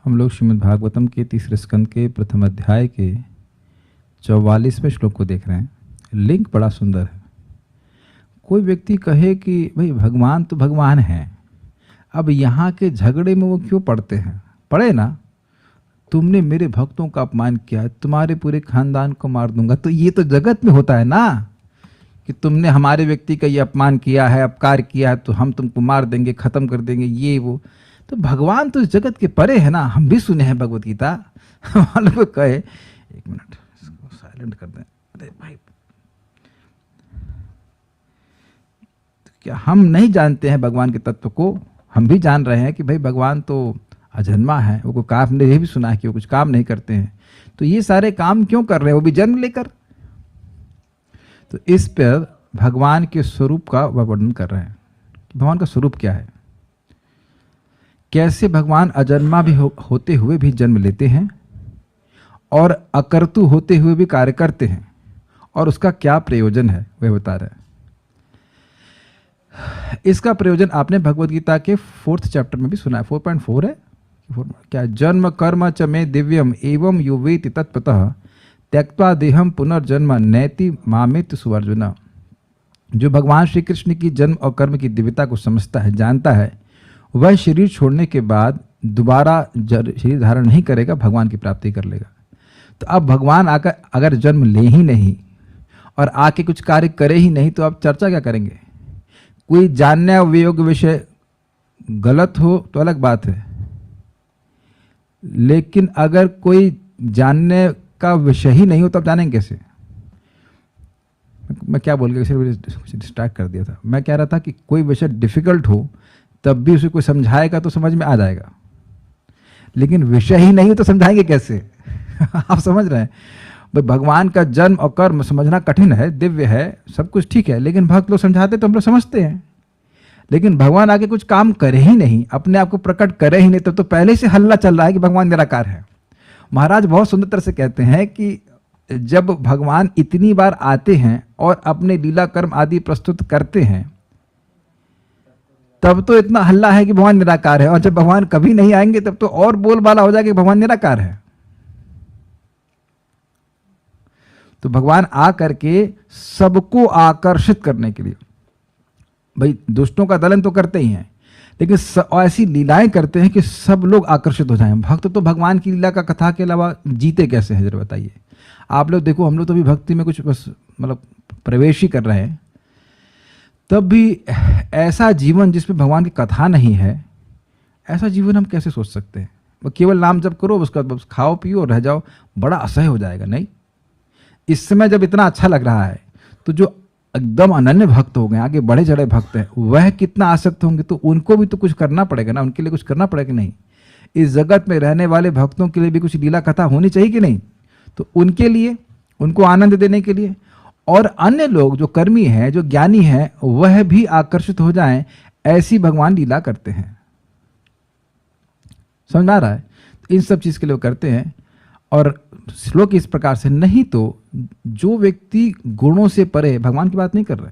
हम लोग श्रीमद् भागवतम के तीसरे स्कंद के प्रथम अध्याय के 44वें श्लोक को देख रहे हैं। लिंक बड़ा सुंदर है। कोई व्यक्ति कहे कि भाई भगवान तो भगवान है, अब यहाँ के झगड़े में वो क्यों पड़ते हैं? पड़े ना, तुमने मेरे भक्तों का अपमान किया, तुम्हारे पूरे खानदान को मार दूंगा। तो ये तो जगत में होता है ना कि तुमने हमारे व्यक्ति का ये अपमान किया है, अपकार किया है, तो हम तुमको मार देंगे, खत्म कर देंगे, ये वो। तो भगवान तो इस जगत के परे है ना। हम भी सुने हैं भगवत गीता। हम लोग कहे, एक मिनट इसको साइलेंट कर दें। अरे भाई, तो क्या हम नहीं जानते हैं भगवान के तत्व को? हम भी जान रहे हैं कि भाई भगवान तो अजन्मा है, वो कोई काम, हमने ये भी सुना है कि वो कुछ काम नहीं करते हैं। तो ये सारे काम क्यों कर रहे हैं, वो भी जन्म लेकर? तो इस पर भगवान के स्वरूप का वर्णन कर रहे हैं। भगवान का स्वरूप क्या है, कैसे भगवान अजन्मा भी होते हुए भी जन्म लेते हैं और अकर्तु होते हुए भी कार्य करते हैं, और उसका क्या प्रयोजन है वह बता रहे हैं। इसका प्रयोजन आपने भगवत गीता के 4th चैप्टर में भी सुना है। 4.4 है क्या? जन्म कर्म च मे दिव्यम एवं यो वेति तत्पतः त्यक्त्वा देहम पुनर्जन्म नैति मामेति सुवर्जुना। जो भगवान श्री कृष्ण की जन्म और कर्म की दिव्यता को समझता है, जानता है, वह शरीर छोड़ने के बाद दोबारा शरीर धारण नहीं करेगा, भगवान की प्राप्ति कर लेगा। तो अब भगवान आकर अगर जन्म ले ही नहीं और आके कुछ कार्य करे ही नहीं, तो आप चर्चा क्या करेंगे? कोई जानने योग्य विषय गलत हो तो अलग बात है, लेकिन अगर कोई जानने का विषय ही नहीं हो तो आप जानेंगे कैसे? मैं क्या बोल गया, इसे डिस्ट्रैक्ट कर दिया था। मैं कह रहा था कि कोई विषय डिफिकल्ट हो तब भी उसे कोई समझाएगा तो समझ में आ जाएगा, लेकिन विषय ही नहीं तो समझाएंगे कैसे? आप समझ रहे हैं? भाई भगवान का जन्म और कर्म समझना कठिन है, दिव्य है, सब कुछ ठीक है, लेकिन भक्त लोग समझाते तो हम लोग समझते हैं। लेकिन भगवान आगे कुछ काम करे ही नहीं, अपने आप को प्रकट करे ही नहीं, तो पहले से हल्ला चल रहा है कि भगवान निराकार है। महाराज बहुत सुंदर तरह से कहते हैं कि जब भगवान इतनी बार आते हैं और अपने लीला कर्म आदि प्रस्तुत करते हैं, तब तो इतना हल्ला है कि भगवान निराकार है, और जब भगवान कभी नहीं आएंगे तब तो और बोलबाला हो जाएगा कि भगवान निराकार है। तो भगवान आ करके सबको आकर्षित करने के लिए, भाई दुष्टों का दलन तो करते ही हैं, लेकिन ऐसी लीलाएं करते हैं कि सब लोग आकर्षित हो जाएं। भक्त तो भगवान की लीला का कथा के अलावा जीते कैसे हैं, जरा बताइए। आप लोग देखो, हम लोग तो भी भक्ति में कुछ बस मतलब प्रवेश ही कर रहे हैं, तब भी ऐसा जीवन जिसमें भगवान की कथा नहीं है, ऐसा जीवन हम कैसे सोच सकते हैं? वो केवल नाम जप करो, उसका बस खाओ पियो और रह जाओ, बड़ा असह्य हो जाएगा। नहीं, इस समय जब इतना अच्छा लग रहा है, तो जो एकदम अनन्य भक्त हो गए, आगे बढ़े चढ़े भक्त हैं, वह कितना आसक्त होंगे? तो उनको भी तो कुछ करना पड़ेगा ना, उनके लिए कुछ करना पड़ेगा नहीं? इस जगत में रहने वाले भक्तों के लिए भी कुछ लीला कथा होनी चाहिए कि नहीं? तो उनके लिए, उनको आनंद देने के लिए, और अन्य लोग जो कर्मी हैं, जो ज्ञानी हैं, वह भी आकर्षित हो जाएं, ऐसी भगवान लीला करते हैं। समझ आ रहा है? इन सब चीज के लिए वो करते हैं। और श्लोक इस प्रकार से, नहीं तो जो व्यक्ति गुणों से परे, भगवान की बात नहीं कर रहे,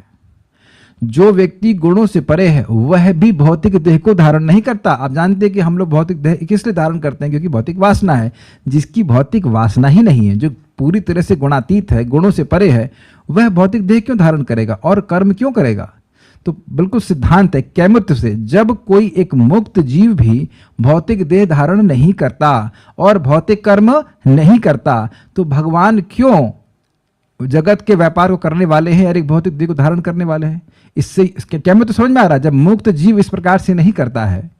जो व्यक्ति गुणों से परे है वह भी भौतिक देह को धारण नहीं करता। आप जानते हैं कि हम लोग भौतिक देह किस लिए धारण करते हैं? क्योंकि भौतिक वासना है। जिसकी भौतिक वासना ही नहीं है, जो पूरी तरह से गुणातीत है, गुणों से परे है, वह भौतिक देह क्यों धारण करेगा और कर्म क्यों करेगा? तो बिल्कुल सिद्धांत है कैमुत्य से, जब कोई एक मुक्त जीव भी भौतिक देह धारण नहीं करता और भौतिक कर्म नहीं करता, तो भगवान क्यों जगत के व्यापार को करने वाले हैं और एक भौतिक देह को धारण करने वाले हैं? इससे कैमुत्य समझ में आ रहा है? जब मुक्त जीव इस प्रकार से नहीं करता है,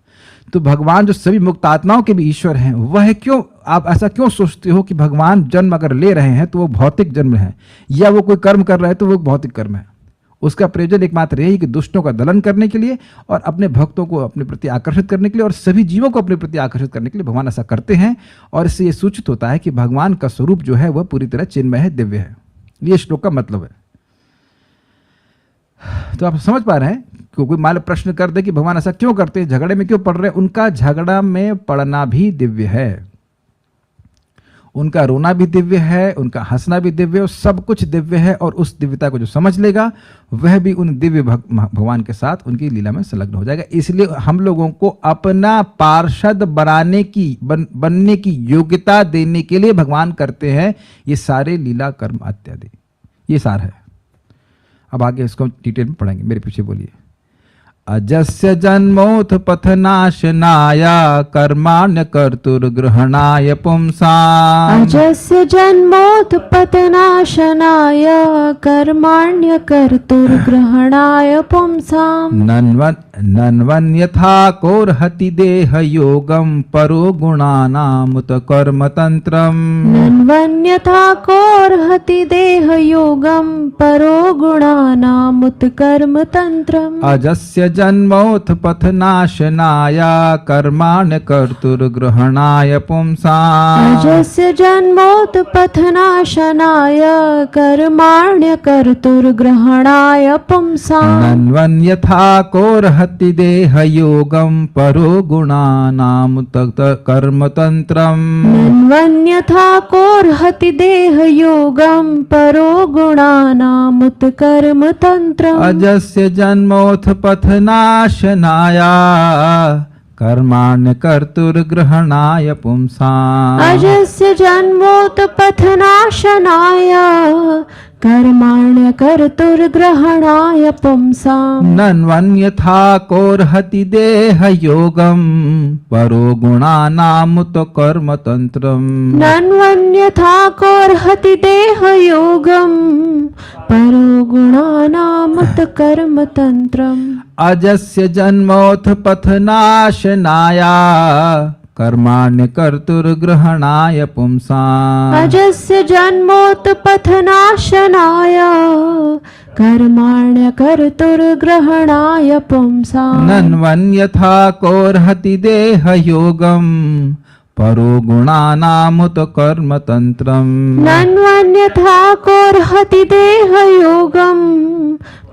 तो भगवान जो सभी मुक्त आत्माओं के भी ईश्वर हैं, वह क्यों, आप ऐसा क्यों सोचते हो कि भगवान जन्म अगर ले रहे हैं तो वो भौतिक जन्म है, या वो कोई कर्म कर रहे हैं तो वो भौतिक कर्म है? उसका प्रयोजन एकमात्र यही कि दुष्टों का दलन करने के लिए और अपने भक्तों को अपने प्रति आकर्षित करने के लिए और सभी जीवों को अपने प्रति आकर्षित करने के लिए भगवान ऐसा करते हैं। और इससे ये सूचित होता है कि भगवान का स्वरूप जो है वह पूरी तरह चिन्मय है, दिव्य है। ये श्लोक का मतलब है। तो आप समझ पा रहे हैं? कोई मान लो प्रश्न कर दे कि भगवान ऐसा क्यों करते हैं, झगड़े में क्यों पड़ रहे हैं, उनका झगड़ा में पड़ना भी दिव्य है। उनका रोना भी दिव्य है, उनका हंसना भी दिव्य है, सब कुछ दिव्य है। और उस दिव्यता को जो समझ लेगा वह भी उन दिव्य भगवान के साथ उनकी लीला में संलग्न हो जाएगा। इसलिए हम लोगों को अपना पार्षद बनने की योग्यता देने के लिए भगवान करते हैं ये सारे लीला कर्म इत्यादि। ये सार है। अब आगे इसको डिटेल में पढ़ेंगे, मेरे पीछे बोलिए। अजस्य जन्मोथ पथनाशनाय कर्माण्य कर्तुर्ग्रहणाय पुंसाम्। अजस्य जन्मोथ पतनाशनाय कर्माण्य कर्तुर्ग्रहणाय पुंसाम्। नन्वन्यथा कोर्हति देह योगं परो गुणानामुत कर्मतन्त्रम्। नन्वन्यथा कोर्हति देह योगं परो गुणानामुत कर्मतन्त्रम्। अजस्य जन्मोथ पथनाशनाय कर्माण्य कर्तुर्ग्रहणाय पुंसाम्। अजस्य जन्मोत पथनाशनाय कर्माण्य कर्तुर्ग्रहणाय पुंसाम्। नन्वन्यथा कोर्हति देह योगं परो गुणानामुत कर्मतन्त्रम्। नन्वन्यथा कोर्हति देह योगं परो गुणानामुत कर्मतन्त्रम्। अजस्य जन्मोथ पथनाशनाय कर्माण्य कर्तुर्ग्रहणाय पुंसाम्। अजस्य जन्मोत पथनाशनाय कर्माण्य कर्तुर्ग्रहणाय पुंसाम्। नन्वन्यथा कोर्हति देह योगं परो गुणानामुत कर्मतन्त्रम्। नन्वन्यथा कोर्हति देह योगं परो गुणानामुत कर्मतन्त्रम्। अजस्य जन्मोथ पथनाशनाय कर्माण्य कर्तुर्ग्रहणाय पुंसाम्। अजस्य जन्मोत पथनाशनाय कर्माण्य कर्तुर्ग्रहणाय पुंसाम्। नन्वन्यथा कोर्हति देह योगं परो गुणानामुत कर्मतन्त्रम्। नन्वन्यथा कोर्हति देह योगं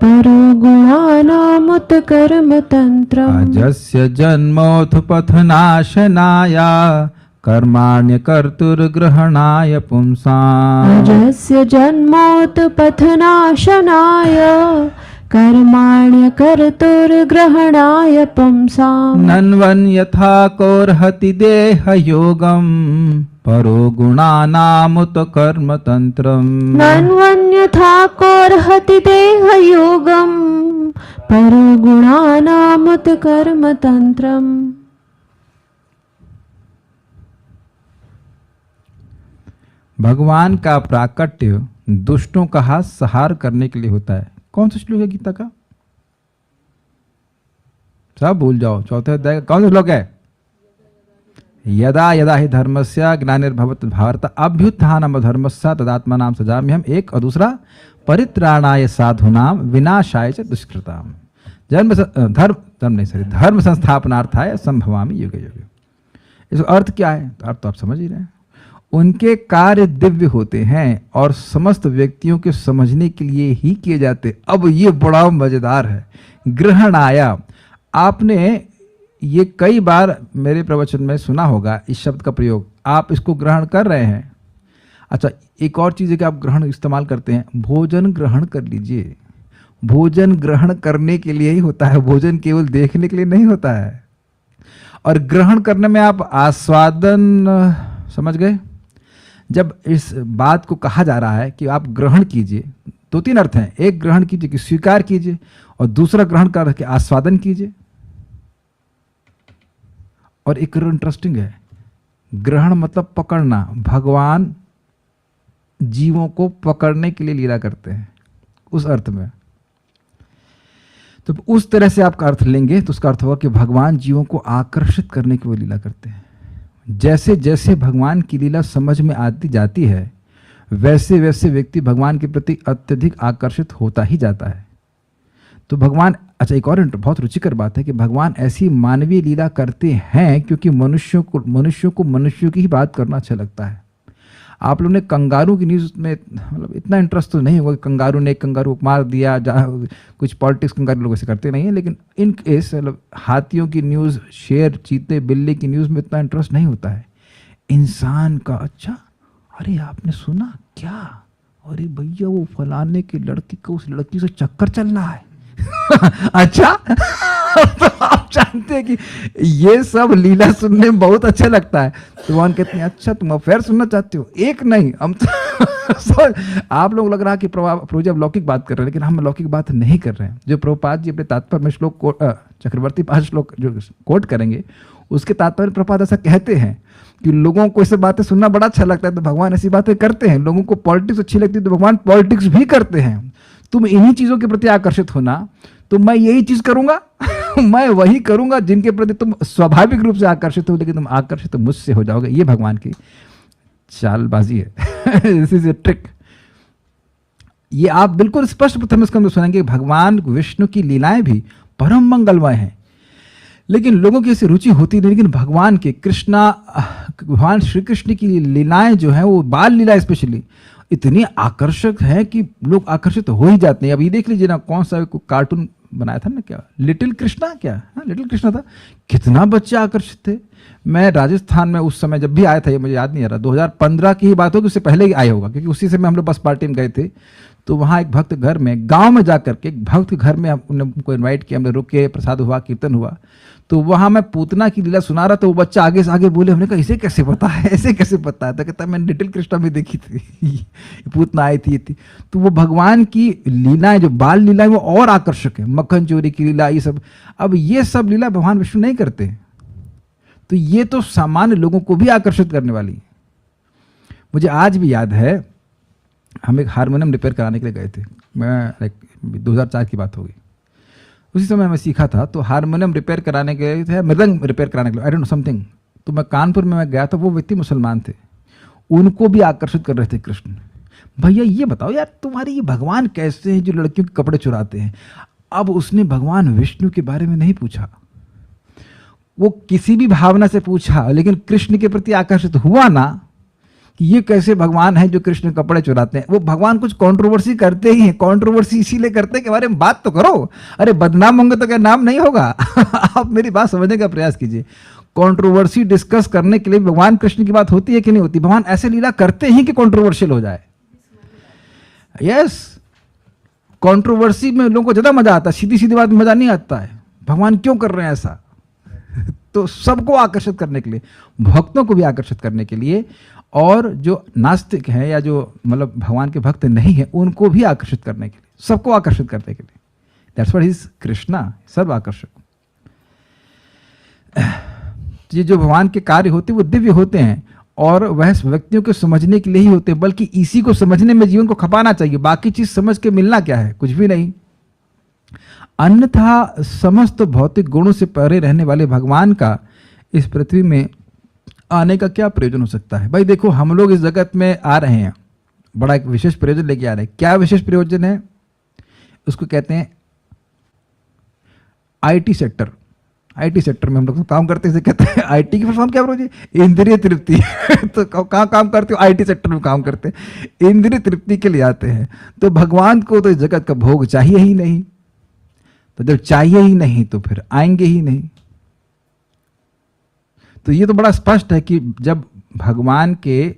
परो गुणानामुत कर्मतन्त्रम्। अजस्य जन्मोथ पथनाशनाय कर्माण्य कर्तुर्ग्रहणाय पुंसाम्। अजस्य जन्मोत पथनाशनाय कर्माण्य कर्तुर्ग्रहणाय पुंसाम्। नन्वन्यथा कोर्हति देह योगं परो गुणानामुत कर्मतन्त्रम्। नन्वन्यथा कोर्हति देह योगं परो गुणानामुत कर्मतन्त्रम्। भगवान का प्राकट्य दुष्टों का हाथ संहार करने के लिए होता है। कौन सा श्लोक है गीता का? सब भूल जाओ। चौथे अध्याय कौन सा श्लोक है? यदा यदा हि धर्मस्य ग्लानिर्भवति भारत अभ्युत्थानम धर्मस्य तदात्मानं सृजाम्यहम्। एक और दूसरा परित्राणाय साधूनां विनाशाय च दुष्कृताम्। धर्म संस्थापनार्थाय संभवामि युगे युगे। इसका अर्थ क्या है? अर्थ तो आप समझ ही रहे हैं। उनके कार्य दिव्य होते हैं और समस्त व्यक्तियों के समझने के लिए ही किए जाते। अब ये बड़ा मजेदार है। ग्रहण आया, आपने ये कई बार मेरे प्रवचन में सुना होगा इस शब्द का प्रयोग। आप इसको ग्रहण कर रहे हैं। अच्छा, एक और चीज़ है कि आप ग्रहण इस्तेमाल करते हैं। भोजन ग्रहण कर लीजिए। भोजन ग्रहण करने के लिए ही होता है, भोजन केवल देखने के लिए नहीं होता है। और ग्रहण करने में आप आस्वादन समझ गए। जब इस बात को कहा जा रहा है कि आप ग्रहण कीजिए, दो तीन अर्थ हैं। एक ग्रहण कीजिए कि स्वीकार कीजिए, और दूसरा ग्रहण कर के आस्वादन कीजिए। और एक इंटरेस्टिंग है, ग्रहण मतलब पकड़ना। भगवान जीवों को पकड़ने के लिए लीला करते हैं, उस अर्थ में। तो उस तरह से आपका अर्थ लेंगे तो उसका अर्थ होगा कि भगवान जीवों को आकर्षित करने की वो लीला करते हैं। जैसे जैसे भगवान की लीला समझ में आती जाती है, वैसे वैसे व्यक्ति भगवान के प्रति अत्यधिक आकर्षित होता ही जाता है। तो भगवान, अच्छा एक और बहुत रुचिकर बात है कि भगवान ऐसी मानवीय लीला करते हैं क्योंकि मनुष्यों को मनुष्यों की ही बात करना अच्छा लगता है। आप लोगों ने कंगारू की न्यूज़ में मतलब इतना इंटरेस्ट तो नहीं होगा कि कंगारू ने एक कंगारू को मार दिया, जहाँ कुछ पॉलिटिक्स कंगारू लोग ऐसे करते नहीं है। लेकिन इन केस मतलब हाथियों की न्यूज़, शेर, चीते, बिल्ली की न्यूज़ में इतना इंटरेस्ट नहीं होता है। इंसान का, अच्छा अरे आपने सुना क्या? अरे भैया वो फलाने की लड़की को, उस लड़की से चक्कर चल रहा है। अच्छा। तो आप जानते हैं कि ये सब लीला सुनने में बहुत अच्छा लगता है। तो भगवान कहते हैं अच्छा तुम अफेयर सुनना चाहते हो? एक नहीं, हम तो आप लोग लग रहा है कि प्रभु जी लौकिक बात कर रहे हैं, लेकिन हम लौकिक बात नहीं कर रहे हैं। जो प्रभुपाद जी अपने तात्पर्य में श्लोक चक्रवर्ती 5 श्लोक जो कोट करेंगे, उसके तात्पर्य प्रभुपाद ऐसा कहते हैं कि लोगों को ऐसी बातें सुनना बड़ा अच्छा लगता है तो भगवान ऐसी बातें करते हैं। लोगों को पॉलिटिक्स अच्छी लगती है तो भगवान पॉलिटिक्स भी करते हैं। तुम इन्हीं चीजों के प्रति आकर्षित होना, तो मैं यही चीज करूंगा। मैं वही करूंगा जिनके प्रति तुम स्वाभाविक रूप से आकर्षित हो, लेकिन तुम आकर्षित तो मुझसे हो जाओगे। ये भगवान की चालबाजी है। This is a trick. ये आप बिल्कुल स्पष्ट प्रथम स्कंद सुनेंगे। भगवान विष्णु की लीलाएं भी परम मंगलमय हैं, लेकिन लोगों की ऐसी रुचि होती नहीं। लेकिन भगवान श्री कृष्ण की लीलाएं जो है, वो बाल लीला स्पेशली इतनी आकर्षक है कि लोग आकर्षित हो ही जाते हैं। अब ये देख लीजिए ना, कौन सा कार्टून बनाया था ना, क्या लिटिल कृष्णा, क्या हाँ लिटिल कृष्णा था। कितना बच्चे आकर्षित थे। मैं राजस्थान में उस समय जब भी आया था, ये मुझे याद नहीं आ रहा, 2015 की ही बात होगी, उससे पहले ही आया होगा, क्योंकि उसी समय हम लोग बस पार्टी में गए थे। तो वहाँ एक भक्त घर में, गांव में जाकर के एक भक्त घर में उनको इनवाइट किया, हमने रुके, प्रसाद हुआ, कीर्तन हुआ। तो वहाँ मैं पूतना की लीला सुना रहा था, वो बच्चा आगे से आगे बोले। हमने कहा इसे कैसे पता है, ऐसे कैसे पता है? तो कहता मैंने लिटिल कृष्णा में देखी थी। पूतना आई थी, तो वो भगवान की लीलाएं, जो बाल लीलाएं, वो और आकर्षक है। मक्खन चोरी की लीला, ये सब। अब ये सब लीला भगवान विष्णु नहीं करते, तो ये तो सामान्य लोगों को भी आकर्षित करने वाली है। मुझे आज भी याद है, हम एक हारमोनियम रिपेयर कराने के लिए गए थे। मैं 2004 की बात होगी। उसी समय मैं सीखा था, तो हारमोनियम रिपेयर कराने के लिए थे, मृदंग रिपेयर कराने के लिए, आई डोंट नो समथिंग। तो मैं कानपुर में मैं गया था, वो व्यक्ति मुसलमान थे, उनको भी आकर्षित कर रहे थे कृष्ण। भैया ये बताओ यार, तुम्हारे ये भगवान कैसे हैं जो लड़कियों के कपड़े चुराते हैं? अब उसने भगवान विष्णु के बारे में नहीं पूछा, वो किसी भी भावना से पूछा, लेकिन कृष्ण के प्रति आकर्षित हुआ ना कि ये कैसे भगवान है जो कृष्ण कपड़े चुराते हैं। वो भगवान कुछ कंट्रोवर्सी करते ही हैं। कंट्रोवर्सी इसीलिए करते हैं कि बारे में बात तो करो। अरे बदनाम होंगे तो क्या नाम नहीं होगा? आप मेरी बात समझने का प्रयास कीजिए। कंट्रोवर्सी डिस्कस करने के लिए भगवान कृष्ण की बात होती है कि नहीं होती? भगवान ऐसे लीला करते हैं कि कंट्रोवर्शियल हो जाए। यस, कंट्रोवर्सी में लोगों को ज्यादा मजा आता है, सीधी सीधी बात में मजा नहीं आता है। भगवान क्यों कर रहे हैं ऐसा? तो सबको आकर्षित करने के लिए, भक्तों को भी आकर्षित करने के लिए, और जो नास्तिक हैं या जो मतलब भगवान के भक्त नहीं है, उनको भी आकर्षित करने के लिए, सबको आकर्षित करने के लिए। दैट्स व्हाट इज कृष्णा, सर्व आकर्षक। ये जो भगवान के कार्य होते हैं वो दिव्य होते हैं, और वह व्यक्तियों को समझने के लिए ही होते हैं, बल्कि इसी को समझने में जीवन को खपाना चाहिए। बाकी चीज समझ के मिलना क्या है? कुछ भी नहीं। अन्यथा समस्त भौतिक गुणों से परे रहने वाले भगवान का इस पृथ्वी में आने का क्या प्रयोजन हो सकता है? भाई देखो, हम लोग इस जगत में आ रहे हैं, बड़ा एक विशेष प्रयोजन लेके आ रहे हैं। क्या विशेष प्रयोजन है? उसको कहते हैं आईटी सेक्टर। आईटी सेक्टर में हम लोग काम करते हैं, इसे कहते हैं आईटी की फॉर्म क्या बोलो जी? इंद्रिय तृप्ति। तो कहाँ काम करते हो? आईटी सेक्टर में काम करते हैं, इंद्रिय तृप्ति के लिए आते हैं। तो भगवान को तो इस जगत का भोग चाहिए ही नहीं, तो जब चाहिए ही नहीं तो फिर आएंगे ही नहीं। तो ये तो बड़ा स्पष्ट है कि जब भगवान के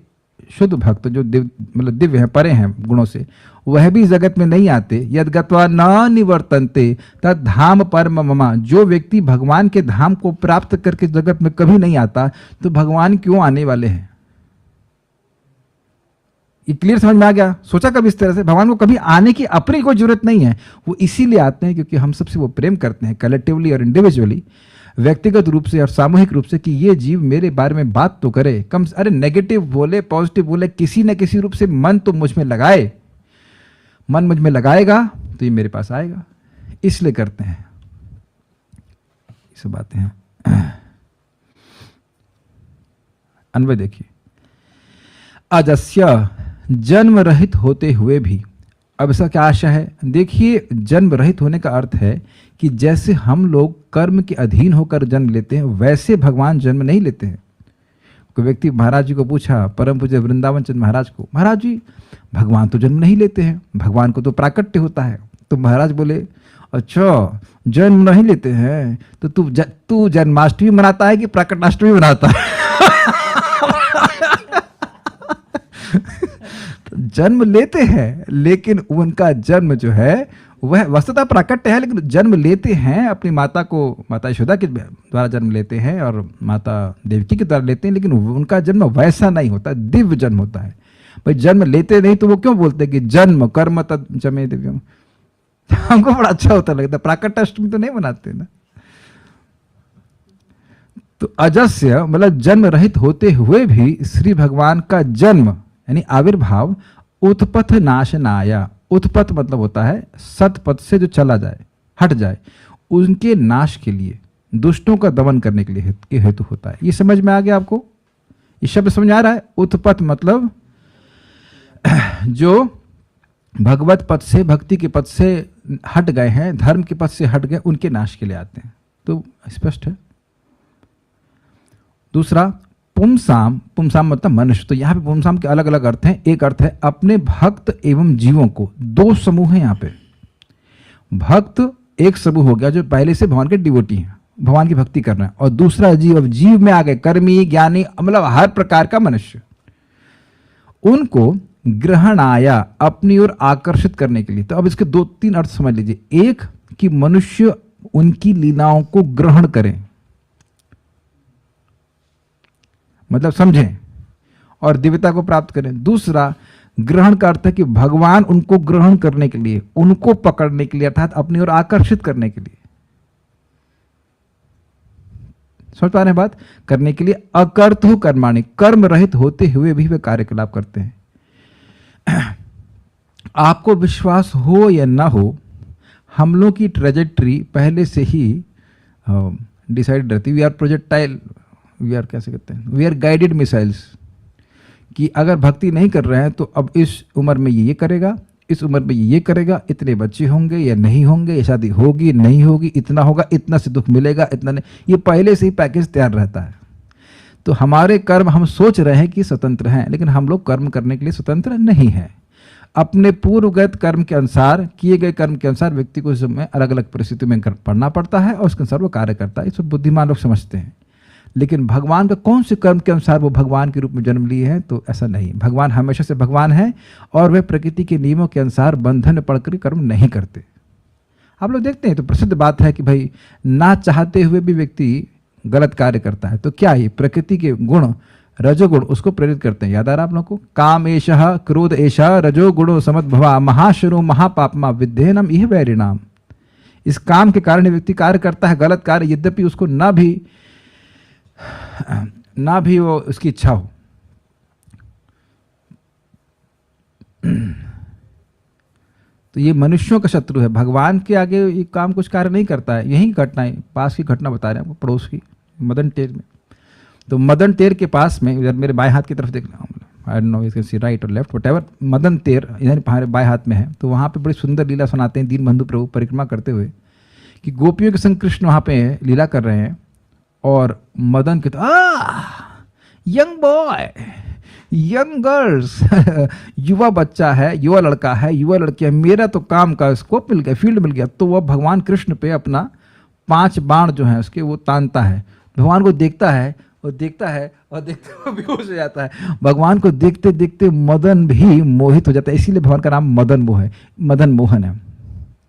शुद्ध भक्त जो मतलब दिव्य हैं, परे हैं गुणों से, वह भी जगत में नहीं आते। यद गत्वा न निवर्तन्ते तद धाम परम मम। जो व्यक्ति भगवान के धाम को प्राप्त करके जगत में कभी नहीं आता, तो भगवान क्यों आने वाले हैं? ये क्लियर समझ में आ गया? सोचा कभी इस तरह से? भगवान को कभी आने की अपनी कोई जरूरत नहीं है। वो इसीलिए आते हैं क्योंकि हम सबसे वो प्रेम करते हैं, कलेक्टिवली और इंडिविजुअली, व्यक्तिगत रूप से और सामूहिक रूप से, कि ये जीव मेरे बारे में बात तो करे, कम अरे नेगेटिव बोले पॉजिटिव बोले, किसी न किसी रूप से मन तो मुझ में लगाए। मन मुझ में लगाएगा तो ये मेरे पास आएगा, इसलिए करते हैं ये सब बातें हैं। अन्वय देखिए, अजस्य, जन्म रहित होते हुए भी। अब इसका क्या आशा है? देखिए, जन्म रहित होने का अर्थ है कि जैसे हम लोग कर्म के अधीन होकर जन्म लेते हैं, वैसे भगवान जन्म नहीं लेते हैं। कोई व्यक्ति महाराज जी को पूछा, परम पूज्य वृंदावन चंद्र महाराज को, महाराज जी भगवान तो जन्म नहीं लेते हैं, भगवान को तो प्राकट्य होता है। तो महाराज बोले, अच्छा जन्म नहीं लेते हैं, तो तू जन्माष्टमी मनाता है कि प्राकटाष्टमी मनाता है? तो जन्म लेते हैं, लेकिन उनका जन्म जो है वह वस्तुतः प्राकट्य है, लेकिन जन्म लेते हैं अपनी माता को, माता यशोदा के द्वारा जन्म लेते हैं और माता देवकी के द्वारा लेते हैं, लेकिन उनका जन्म वैसा नहीं होता, दिव्य जन्म होता है। भाई जन्म लेते नहीं तो वो क्यों बोलते कि जन्म कर्म तत् जमे दिव्यम? हमको बड़ा अच्छा होता लगता, प्राकट्य अष्टमी तो नहीं मनाते ना। तो अजस्य मतलब जन्म रहित होते हुए भी श्री भगवान का जन्म यानी आविर्भाव उत्पथ नाशनाया, उत्पथ मतलब होता है सतपथ से जो चला जाए, हट जाए, उनके नाश के लिए, दुष्टों का दमन करने के लिए हेतु होता है। ये समझ में आ गया आपको? ये शब्द समझ आ रहा है? उत्पथ मतलब जो भगवत पथ से, भक्ति के पथ से हट गए हैं, धर्म के पथ से हट गए, उनके नाश के लिए आते हैं। तो स्पष्ट है। दूसरा पुमसाम, पुमसाम मतलब मनुष्य। तो यहाँ पे पुमसाम के अलग अलग अर्थ हैं। एक अर्थ है अपने भक्त एवं जीवों को, दो समूह हैं यहाँ पे। भक्त एक समूह हो गया जो पहले से भगवान के डिवोटी हैं, भगवान की भक्ति कर रहे हैं, और दूसरा जीव, अब जीव में आ गए कर्मी, ज्ञानी, मतलब हर प्रकार का मनुष्य। उनको ग्रहण आया, अपनी ओर आकर्षित करने के लिए। तो अब इसके दो तीन अर्थ समझ लीजिए। एक कि मनुष्य उनकी लीलाओं को ग्रहण करें, मतलब समझें और दिव्यता को प्राप्त करें। दूसरा ग्रहण का अर्थ है कि भगवान उनको ग्रहण करने के लिए, उनको पकड़ने के लिए, अर्थात अपनी ओर आकर्षित करने के लिए, समझ पा रहे हैं बात? करने के लिए अकर्तु कर्माणि, कर्म रहित होते हुए भी वे कार्यकलाप करते हैं। आपको विश्वास हो या ना हो, हम लोग की ट्रेजेक्ट्री पहले से ही डिसाइड रहती है। We are projectile, we are कैसे कहते हैं, वी आर गाइडेड मिसाइल्स, कि अगर भक्ति नहीं कर रहे हैं तो अब इस उम्र में ये करेगा, इस उम्र में ये करेगा, इतने बच्चे होंगे या नहीं होंगे, ये शादी होगी नहीं होगी, इतना होगा, इतना से दुख मिलेगा, इतना नहीं, ये पहले से ही पैकेज तैयार रहता है। तो हमारे कर्म, हम सोच रहे हैं कि स्वतंत्र हैं, लेकिन हम लोग कर्म करने के लिए स्वतंत्र नहीं हैं। अपने पूर्वगत कर्म के अनुसार, किए गए कर्म के अनुसार व्यक्ति को इसमें अलग अलग परिस्थितियों में पढ़ना पड़ता है और उसके अनुसार वो कार्य करता है। इसको बुद्धिमान लोग समझते हैं। लेकिन भगवान का कौन से कर्म के अनुसार वो भगवान के रूप में जन्म लिए हैं? तो ऐसा नहीं। भगवान हमेशा से भगवान है और वे प्रकृति के नियमों के अनुसार बंधन में पड़कर कर्म नहीं करते। आप लोग देखते हैं तो प्रसिद्ध बात है कि भाई ना चाहते हुए भी व्यक्ति गलत कार्य करता है, तो क्या ये प्रकृति के गुण, रजोगुण उसको प्रेरित करते हैं। याद आ रहा आप लोग को? काम एषः क्रोध एषः रजोगुणो समद्भवा महाशरो महापापमा विद्धेनम इह वैरिणाम। इस काम के कारण व्यक्ति कार्य करता है गलत कार्य, यद्यपि उसको ना भी वो उसकी इच्छा हो। तो ये मनुष्यों का शत्रु है। भगवान के आगे ये काम कुछ कार्य नहीं करता है। यही घटनाएं, पास की घटना बता रहे हैं आपको, पड़ोस की, मदन टेर में। तो मदन तेर के पास में, इधर मेरे बाएं हाथ की तरफ देखना, I don't know you can see right और लेफ्ट व्हाटएवर, मदन तेर इधर हमारे बाएं हाथ में है। तो वहाँ पे बड़ी सुंदर लीला सुनाते हैं दीनबंधु प्रभु परिक्रमा करते हुए, कि गोपियों के संग कृष्ण वहाँ पे लीला कर रहे हैं और मदन के यंग बॉय, यंग गर्ल्स, युवा बच्चा है, युवा लड़का है, युवा लड़की है, मेरा तो काम का स्कोप मिल गया, फील्ड मिल गया। तो वह भगवान कृष्ण पे अपना 5 बाण जो है उसके वो तानता है। भगवान को देखता है और देखता है और देखते हुए बेहोश हो जाता है। भगवान को देखते देखते मदन भी मोहित हो जाता है। इसीलिए भगवान का नाम मदन मोह है, मदन मोहन है।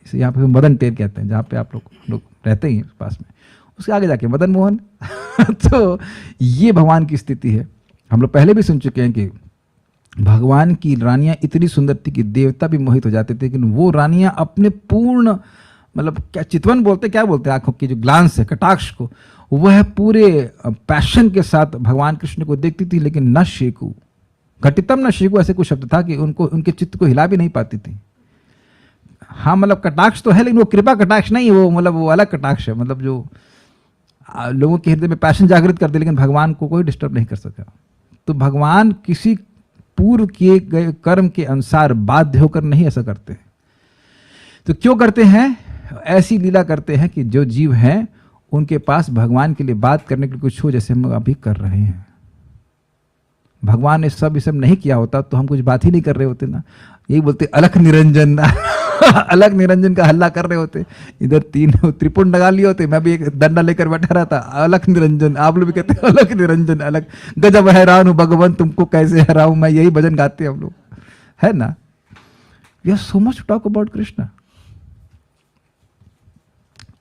इसे यहाँ पे मदन टेर कहते हैं, जहाँ पे आप लोग रहते ही पास में, उसके आगे जाके मदन मोहन। तो ये भगवान की स्थिति है। हम लोग पहले भी सुन चुके हैं कि भगवान की रानियां इतनी सुंदर थी कि देवता भी मोहित हो जाते थे, लेकिन वो रानियां अपने पूर्ण, मतलब क्या चितवन बोलते, क्या बोलते हैं, आंखों की जो ग्लांस है, कटाक्ष को, वह पूरे पैशन के साथ भगवान कृष्ण को देखती थी। लेकिन न शेकु, घटितम न शेकु, ऐसे कुछ शब्द था कि उनको, उनके चित्त को हिला भी नहीं पाती थी। हाँ मतलब कटाक्ष तो है, लेकिन वो कृपा कटाक्ष नहीं, वो मतलब वो अलग कटाक्ष है, मतलब जो लोगों के हृदय में पैशन जागृत कर दे, लेकिन भगवान को कोई डिस्टर्ब नहीं कर सका। तो भगवान किसी पूर्व किए गए कर्म के अनुसार बाध्य होकर नहीं ऐसा करते। तो क्यों करते हैं? ऐसी लीला करते हैं कि जो जीव हैं उनके पास भगवान के लिए बात करने के लिए कुछ हो, जैसे हम अभी कर रहे हैं। भगवान ने सब नहीं किया होता तो हम कुछ बात ही नहीं कर रहे होते ना। यही बोलते अलख निरंजन। अलग निरंजन का हल्ला कर रहे होते, इधर 3 त्रिपुंड लगा लिए होते, मैं भी एक डंडा लेकर बैठा रहता, अलग निरंजन, आप लोग भी कहते हैं अलग निरंजन, अलग गजब हैरान हूं भगवान तुमको कैसे हराऊं मैं, यही भजन गाते हैं हम लोग, है ना। We have so much to talk about Krishna.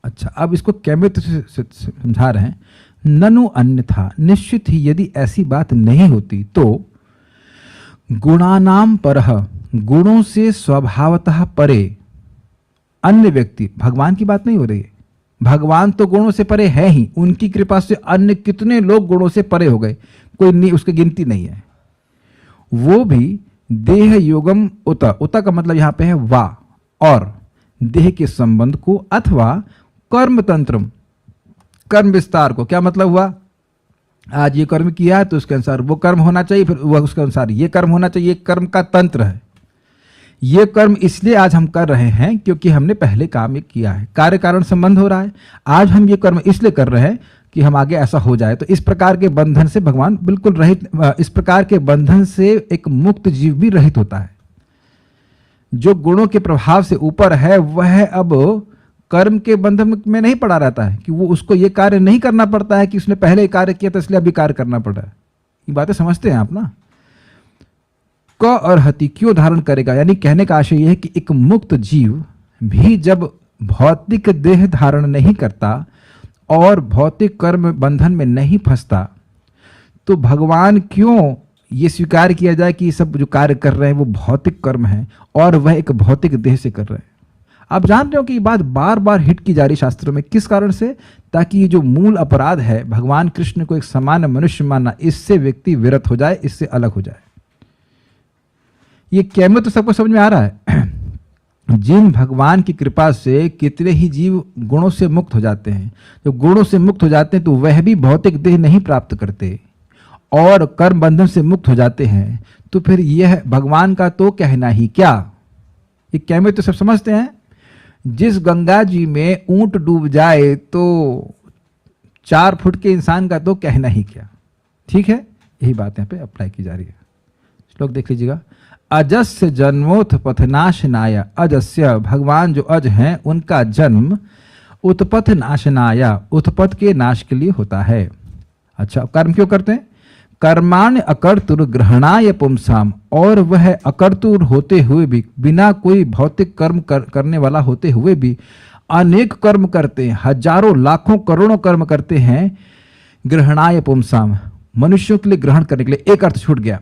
अच्छा, अब इसको कैमित से समझा रहे हैं, ननु अन्यथा, निश्चित ही यदि ऐसी बात नहीं होती तो गुणानाम परह, गुणों से स्वभावतः परे अन्य व्यक्ति, भगवान की बात नहीं हो रही है, भगवान तो गुणों से परे है ही, उनकी कृपा से अन्य कितने लोग गुणों से परे हो गए, कोई नहीं, उसकी गिनती नहीं है, वो भी देह योगम उत, उत का मतलब यहां पे है वा, और देह के संबंध को, अथवा कर्म तंत्रम, कर्म विस्तार को, क्या मतलब हुआ, आज ये कर्म किया है तो उसके अनुसार वो कर्म होना चाहिए, फिर वह उसके अनुसार ये कर्म होना चाहिए, कर्म का तंत्र है, ये कर्म इसलिए आज हम कर रहे हैं क्योंकि हमने पहले काम ये किया है, कार्य कारण संबंध हो रहा है, आज हम ये कर्म इसलिए कर रहे हैं कि हम आगे ऐसा हो जाए। तो इस प्रकार के बंधन से भगवान बिल्कुल रहित, इस प्रकार के बंधन से एक मुक्त जीव भी रहित होता है। जो गुणों के प्रभाव से ऊपर है वह अब कर्म के बंधन में नहीं पड़ा रहता है कि वो उसको ये कार्य नहीं करना पड़ता है कि उसने पहले कार्य किया तो इसलिए अभी कार्य करना पड़ रहा है। ये बातें समझते हैं आप ना। क और हति क्यों धारण करेगा, यानी कहने का आशय यह है कि एक मुक्त जीव भी जब भौतिक देह धारण नहीं करता और भौतिक कर्म बंधन में नहीं फंसता तो भगवान क्यों ये स्वीकार किया जाए कि ये सब जो कार्य कर रहे हैं वो भौतिक कर्म है और वह एक भौतिक देह से कर रहे हैं। आप जान रहे हो कि ये बात बार बार हिट की जा रही शास्त्रों में, किस कारण से, ताकि ये जो मूल अपराध है भगवान कृष्ण को एक सामान्य मनुष्य मानना, इससे व्यक्ति विरत हो जाए, इससे अलग हो जाए। ये कैमत तो सबको समझ में आ रहा है। जिन भगवान की कृपा से कितने ही जीव गुणों से मुक्त हो जाते हैं, जब गुणों से मुक्त हो जाते हैं तो वह भी भौतिक देह नहीं प्राप्त करते और कर्म बंधन से मुक्त हो जाते हैं, तो फिर यह भगवान का तो कहना ही क्या। ये कैमत तो सब समझते हैं। जिस गंगा जी में ऊंट डूब जाए तो 4 फुट के इंसान का तो कहना ही क्या। ठीक है, यही बात यहाँ पे अप्लाई की जा रही है। श्लोक देख लीजिएगा। अजस्य जन्मोथ पथनाश नाया, अजस्य भगवान जो अज हैं उनका जन्म उत्पथ नाशनाया, उत्पथ के नाश के लिए होता है। अच्छा, कर्म क्यों करते हैं, कर्माण्य अकर्तुर ग्रहणाय पुंसाम, और वह अकर्तुर होते हुए भी, बिना कोई भौतिक कर्म करने वाला होते हुए भी अनेक कर्म करते हैं, हजारों लाखों करोड़ों कर्म करते हैं। ग्रहणाय पुंसाम, मनुष्यों के लिए ग्रहण करने के लिए, एक अर्थ छूट गया।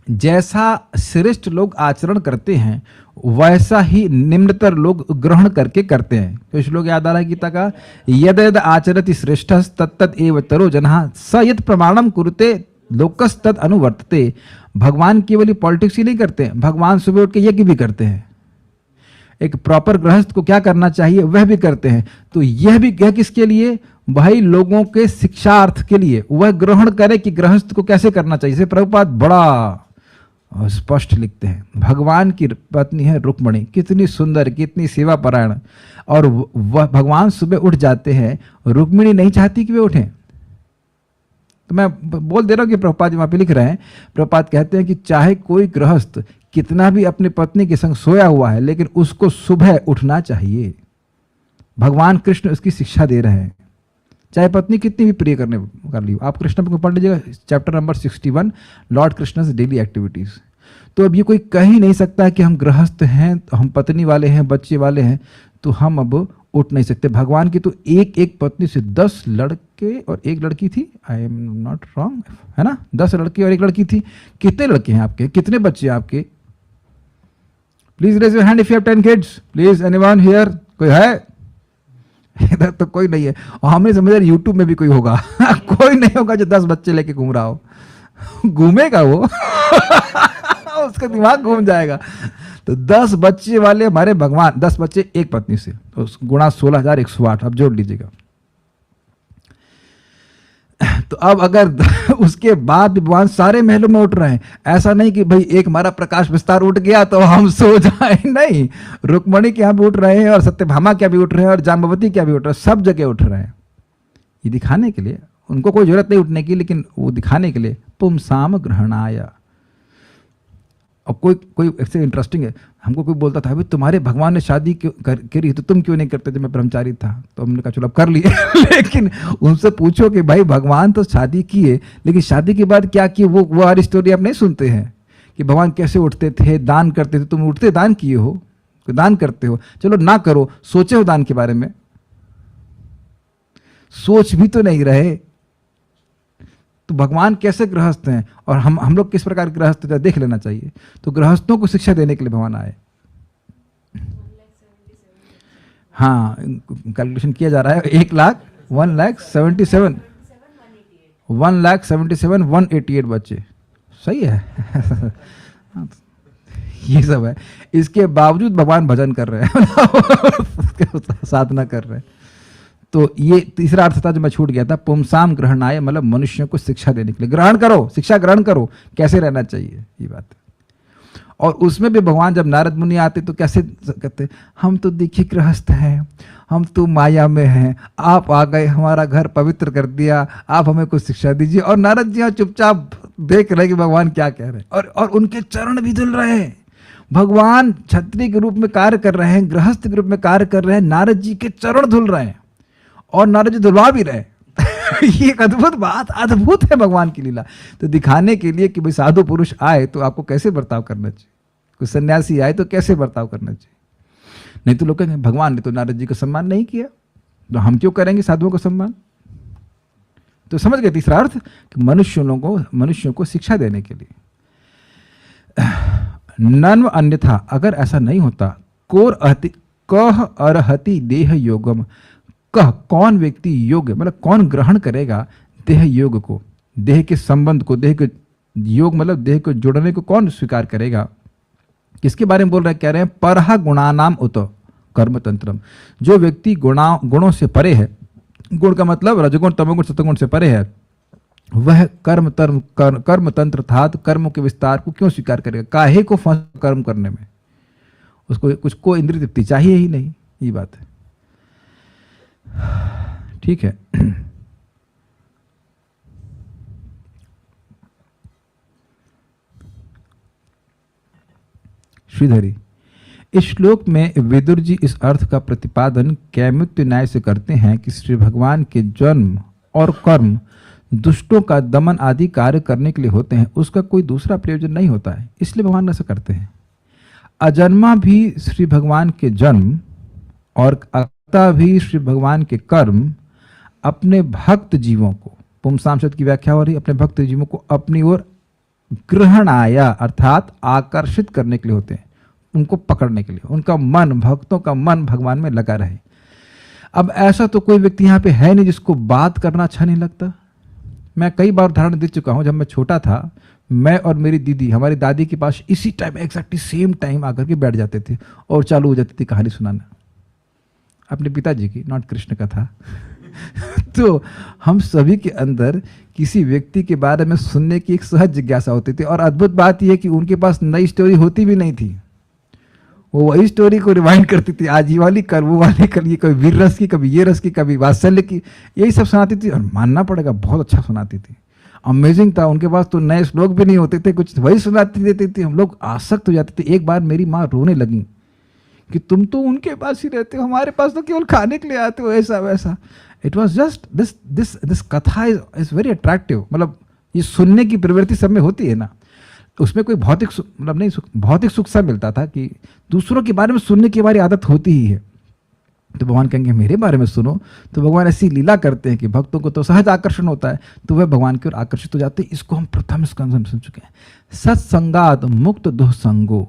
जैसा श्रेष्ठ लोग आचरण करते हैं वैसा ही निम्नतर लोग ग्रहण करके करते हैं। तो श्लोक याद आ रहा है गीता का, यद यद आचरति श्रेष्ठ तत्तद एव तरो जनः स यत् प्रमाणम कुरुते लोकस्तद अनुवर्तते। भगवान केवल पॉलिटिक्स ही नहीं करते, भगवान सुबह उठ के यज्ञ भी करते हैं। एक प्रॉपर गृहस्थ को क्या करना चाहिए वह भी करते हैं। तो यह भी किसके लिए, भाई लोगों के शिक्षार्थ के लिए, वह ग्रहण करे कि गृहस्थ को कैसे करना चाहिए। प्रभुपाद बड़ा स्पष्ट लिखते हैं, भगवान की पत्नी है रुक्मणी, कितनी सुंदर, कितनी सेवा परायण, और वह भगवान सुबह उठ जाते हैं, रुक्मिणी नहीं चाहती कि वे उठें। तो मैं बोल दे रहा हूं कि प्रभुपाद वहां पे लिख रहे हैं, प्रभुपाद कहते हैं कि चाहे कोई गृहस्थ कितना भी अपनी पत्नी के संग सोया हुआ है लेकिन उसको सुबह उठना चाहिए। भगवान कृष्ण उसकी शिक्षा दे रहे हैं, चाहे पत्नी कितनी भी प्रिय करने कर ली। आप कृष्ण को पढ़ लीजिएगा, chapter number 61, Lord Krishna's daily activities. तो अब ये कोई कह ही नहीं सकता कि हम गृहस्थ हैं, तो हम पत्नी वाले हैं, बच्चे वाले हैं, तो हम अब उठ नहीं सकते। भगवान की तो एक एक पत्नी से 10 लड़के और एक लड़की थी, आई एम नॉट रॉन्ग, है ना, 10 लड़के और एक लड़की थी। कितने लड़के हैं आपके, कितने बच्चे हैं आपके? Please raise your hand if you have 10 kids, please anyone here, कोई है? इधर तो कोई नहीं है, और हमने समझा यूट्यूब में भी कोई होगा। कोई नहीं होगा जो 10 बच्चे लेके घूम रहा हो। घूमेगा वो उसका दिमाग घूम जाएगा। तो 10 बच्चे वाले हमारे भगवान, 10 बच्चे एक पत्नी से, तो गुणा 16,108, अब जोड़ लीजिएगा। तो अब अगर उसके बाद भी भगवान सारे महलों में उठ रहे हैं, ऐसा नहीं कि भाई एक हमारा प्रकाश विस्तार उठ गया तो हम सो जाए, नहीं, रुक्मणी के यहाँ भी उठ रहे हैं और सत्यभामा क्या भी उठ रहे हैं और जाम्बवती क्या भी उठ रहे हैं, सब जगह उठ रहे हैं। ये दिखाने के लिए, उनको कोई जरूरत नहीं उठने की, लेकिन वो दिखाने के लिए पुंसाम ग्रहणाय। और कोई ऐसे इंटरेस्टिंग है, हमको कोई बोलता था, अभी तुम्हारे भगवान ने शादी क्यों करी तो तुम क्यों नहीं करते जब मैं ब्रह्मचारी था? तो हमने कहा चलो अब कर लिए लेकिन उनसे पूछो कि भाई भगवान तो शादी किए, लेकिन शादी के बाद क्या किए, वो हमारी स्टोरी आप नहीं सुनते हैं कि भगवान कैसे उठते थे, दान करते थे। तुम उठते दान किए हो, दान करते हो, चलो ना करो, सोचे हो दान के बारे में? सोच भी तो नहीं रहे। तो भगवान कैसे गृहस्थ हैं और हम लोग किस प्रकार गृहस्थ हैं, देख लेना चाहिए। तो गृहस्थों को शिक्षा देने के लिए भगवान आए। हाँ, कैलकुलेशन किया जा रहा है, 1,77,188 बच्चे, सही है ये सब है। इसके बावजूद भगवान भजन कर रहे हैं साधना कर रहे हैं। तो ये तीसरा अर्थ था जो मैं छूट गया था, पुंसाम ग्रहणाय, मतलब मनुष्यों को शिक्षा देने के लिए। ग्रहण करो, शिक्षा ग्रहण करो, कैसे रहना चाहिए, ये बात है। और उसमें भी भगवान जब नारद मुनि आते तो कैसे कहते, हम तो देखिए गृहस्थ हैं, हम तो माया में हैं, आप आ गए, हमारा घर पवित्र कर दिया, आप हमें कुछ शिक्षा दीजिए। और नारद जी चुपचाप देख रहे कि भगवान क्या कह रहे हैं, और उनके चरण भी धुल रहे हैं। भगवान क्षत्रिय के रूप में कार्य कर रहे हैं, गृहस्थ के रूप में कार्य कर रहे हैं, नारद जी के चरण धुल रहे हैं और नारद जी धुलवा भी रहे ये एक अद्भुत बात, अद्भुत है भगवान की लीला। तो दिखाने के लिए कि भाई साधु पुरुष आए तो आपको कैसे बर्ताव करना चाहिए, कोई सन्यासी आए तो कैसे बर्ताव करना चाहिए। नहीं तो लोग कहेंगे भगवान ने तो नारद जी का सम्मान नहीं किया, तो हम क्यों करेंगे साधुओं का सम्मान। तो समझ गए तीसरा अर्थ कि मनुष्यों को शिक्षा देने के लिए। नन्व अन्यथा, अगर ऐसा नहीं होता, कह अर्हति देह योगम, कह कौन व्यक्ति योग, मतलब कौन ग्रहण करेगा देह योग को, देह के संबंध को, देह के योग मतलब देह को जोड़ने को कौन स्वीकार करेगा। किसके बारे में बोल रहे हैं, कह रहे हैं परहा गुणानाम उत कर्म तंत्रम, जो व्यक्ति गुणों से परे है, गुण का मतलब रजगुण तमोगुण सतगुण से परे है, वह कर्म तंत्र अर्थात कर्मों के विस्तार को क्यों स्वीकार करेगा। काहे को फंस कर्म करने में, उसको कुछ को इंद्रिय तृप्ति चाहिए ही नहीं, ये बात है। ठीक है। श्रीधरी, इस श्लोक में विदुर जी इस अर्थ का प्रतिपादन कैमुत्य न्याय से करते हैं कि श्री भगवान के जन्म और कर्म दुष्टों का दमन आदि कार्य करने के लिए होते हैं, उसका कोई दूसरा प्रयोजन नहीं होता है, इसलिए भगवान ऐसा करते हैं। अजन्मा भी श्री भगवान के जन्म और अकर्ता भी श्री भगवान के कर्म अपने भक्त जीवों को, पुंसाम शब्द की व्याख्या हो रही, अपने भक्त जीवों को अपनी ओर ग्रहणाया अर्थात आकर्षित करने के लिए होते हैं, उनको पकड़ने के लिए, उनका मन, भक्तों का मन भगवान में लगा रहे। अब ऐसा तो कोई व्यक्ति यहाँ पे है नहीं जिसको बात करना अच्छा नहीं लगता। मैं कई बार उदाहरण दे चुका हूँ, जब मैं छोटा था, मैं और मेरी दीदी हमारी दादी के पास इसी टाइम एग्जैक्टली सेम टाइम आकर के बैठ जाते थे और चालू हो जाती थी कहानी सुनाना, अपने पिताजी की, नॉट कृष्ण कथा तो हम सभी के अंदर किसी व्यक्ति के बारे में सुनने की एक सहज जिज्ञासा होती थी। और अद्भुत बात यह है कि उनके पास नई स्टोरी होती भी नहीं थी, वो वही स्टोरी को रिवाइंड करती थी, आज ये वाली कल वो वाली कल, ये कभी वीर रस की, कभी ये रस की, कभी वात्सल्य की, यही सब सुनाती थी। और मानना पड़ेगा बहुत अच्छा सुनाती थी, अमेजिंग था। उनके पास तो नए श्लोक भी नहीं होते थे, कुछ वही सुनाती देती थी, हम लोग आसक्त हो जाते थे। एक बार मेरी माँ रोने लगी कि तुम तो उनके पास ही रहते हो, हमारे पास तो केवल खाने के लिए आते हो, ऐसा वैसा। इट वॉज जस्ट दिस कथा इज वेरी अट्रैक्टिव, मतलब ये सुनने की प्रवृत्ति सब में होती है ना, उसमें कोई भौतिक मतलब नहीं, भौतिक सुख सा मिलता था कि दूसरों के बारे में सुनने की हमारी आदत होती ही है। तो भगवान कहेंगे मेरे बारे में सुनो, तो भगवान ऐसी लीला करते हैं कि भक्तों को तो सहज आकर्षण होता है, तो वह भगवान की ओर आकर्षित हो जाते हैं। इसको हम प्रथम स्कंध में सुन चुके हैं। सत्संगाद मुक्त दुःसंगो,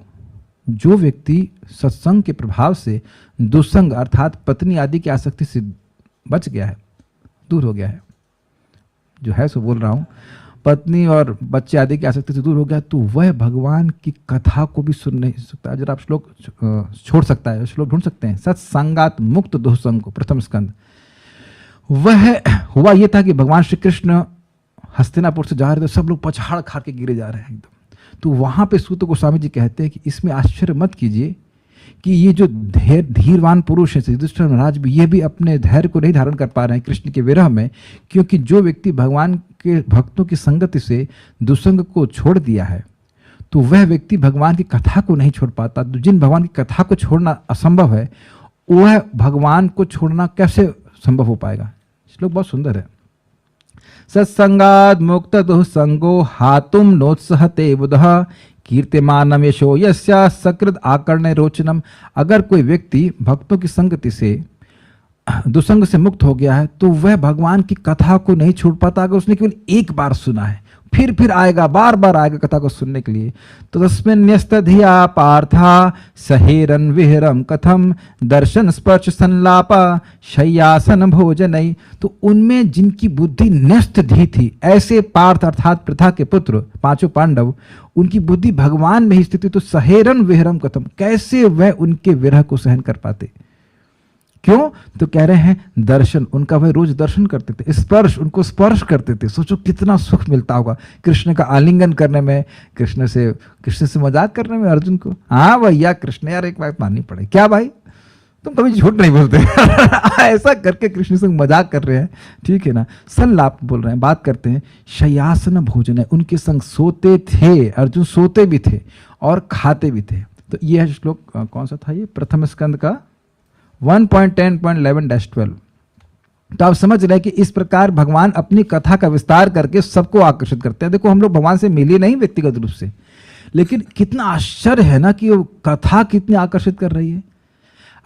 जो व्यक्ति सत्संग के प्रभाव से दुस्संग अर्थात पत्नी आदि की आसक्ति से बच गया है, दूर हो गया है, जो है सो बोल रहा हूँ, पत्नी और बच्चे आदि की आसक्ति से दूर हो गया, तो वह भगवान की कथा को भी सुन नहीं सकता। अगर आप श्लोक छोड़ सकता है, श्लोक ढूंढ सकते हैं, सत्संगात मुक्त दुःसंग को, प्रथम स्कंद। वह हुआ ये था कि भगवान श्री कृष्ण हस्तिनापुर से जा रहे थे, सब लोग पछाड़ खा के गिरे जा रहे हैं एकदम। तो वहां पे सूत गोस्वामी जी कहते हैं कि इसमें आश्चर्य मत कीजिए कि ये जो धीरवान पुरुष है युधिष्ठिर महाराज भी, ये भी अपने धैर्य को नहीं धारण कर पा रहे हैं कृष्ण के विरह में, क्योंकि जो व्यक्ति भगवान के भक्तों की संगति से दुसंग को छोड़ दिया है, तो वह व्यक्ति भगवान की कथा को नहीं छोड़ पाता। तो जिन भगवान की कथा को छोड़ना असंभव है, वह भगवान को छोड़ना कैसे संभव हो पाएगा। श्लोक बहुत सुंदर है। सत्संगाद मुक्त दुःसंगो हातुम नोत्सहते बुधः कीर्तिमानम यशो यस्या सकृत आकर्ण्य रोचनम। अगर कोई व्यक्ति भक्तों की संगति से दुसंग से मुक्त हो गया है तो वह भगवान की कथा को नहीं छोड़ पाता। अगर उसने केवल एक बार सुना है, फिर आएगा, बार बार आएगा कथा को सुनने के लिए। तो तस्मिन् न्यस्तधिया पार्था सहेरन विहरम कथम दर्शन स्पर्श संलापा शय्यासन भोजनई। तो उनमें जिनकी बुद्धि न्यस्तधि थी, ऐसे पार्थ अर्थात पृथा के पुत्र पांचों पांडव, उनकी बुद्धि भगवान में ही स्थित थी। तो सहेरन विहरम कथम, कैसे वह उनके विरह को सहन कर पाते। क्यों? तो कह रहे हैं दर्शन, उनका वह रोज दर्शन करते थे, स्पर्श, उनको स्पर्श करते थे। सोचो कितना सुख मिलता होगा कृष्ण का आलिंगन करने में, कृष्ण से मजाक करने में अर्जुन को। हाँ भैया कृष्ण, यार एक बात माननी पड़े, क्या भाई तुम कभी झूठ नहीं बोलते ऐसा करके कृष्ण से मजाक कर रहे हैं, ठीक है ना, संलाप बोल रहे हैं, बात करते हैं। शय्यासन भोजन है, उनके संग सोते थे, अर्जुन सोते भी थे और खाते भी थे। तो यह श्लोक कौन सा था? ये प्रथम स्कंद का 1.10.11-12। तो आप समझ रहे हैं कि इस प्रकार भगवान अपनी कथा का विस्तार करके सबको आकर्षित करते हैं। देखो हम लोग भगवान से मिले नहीं व्यक्तिगत रूप से, लेकिन कितना आश्चर्य है ना कि वो कथा कितनी आकर्षित कर रही है।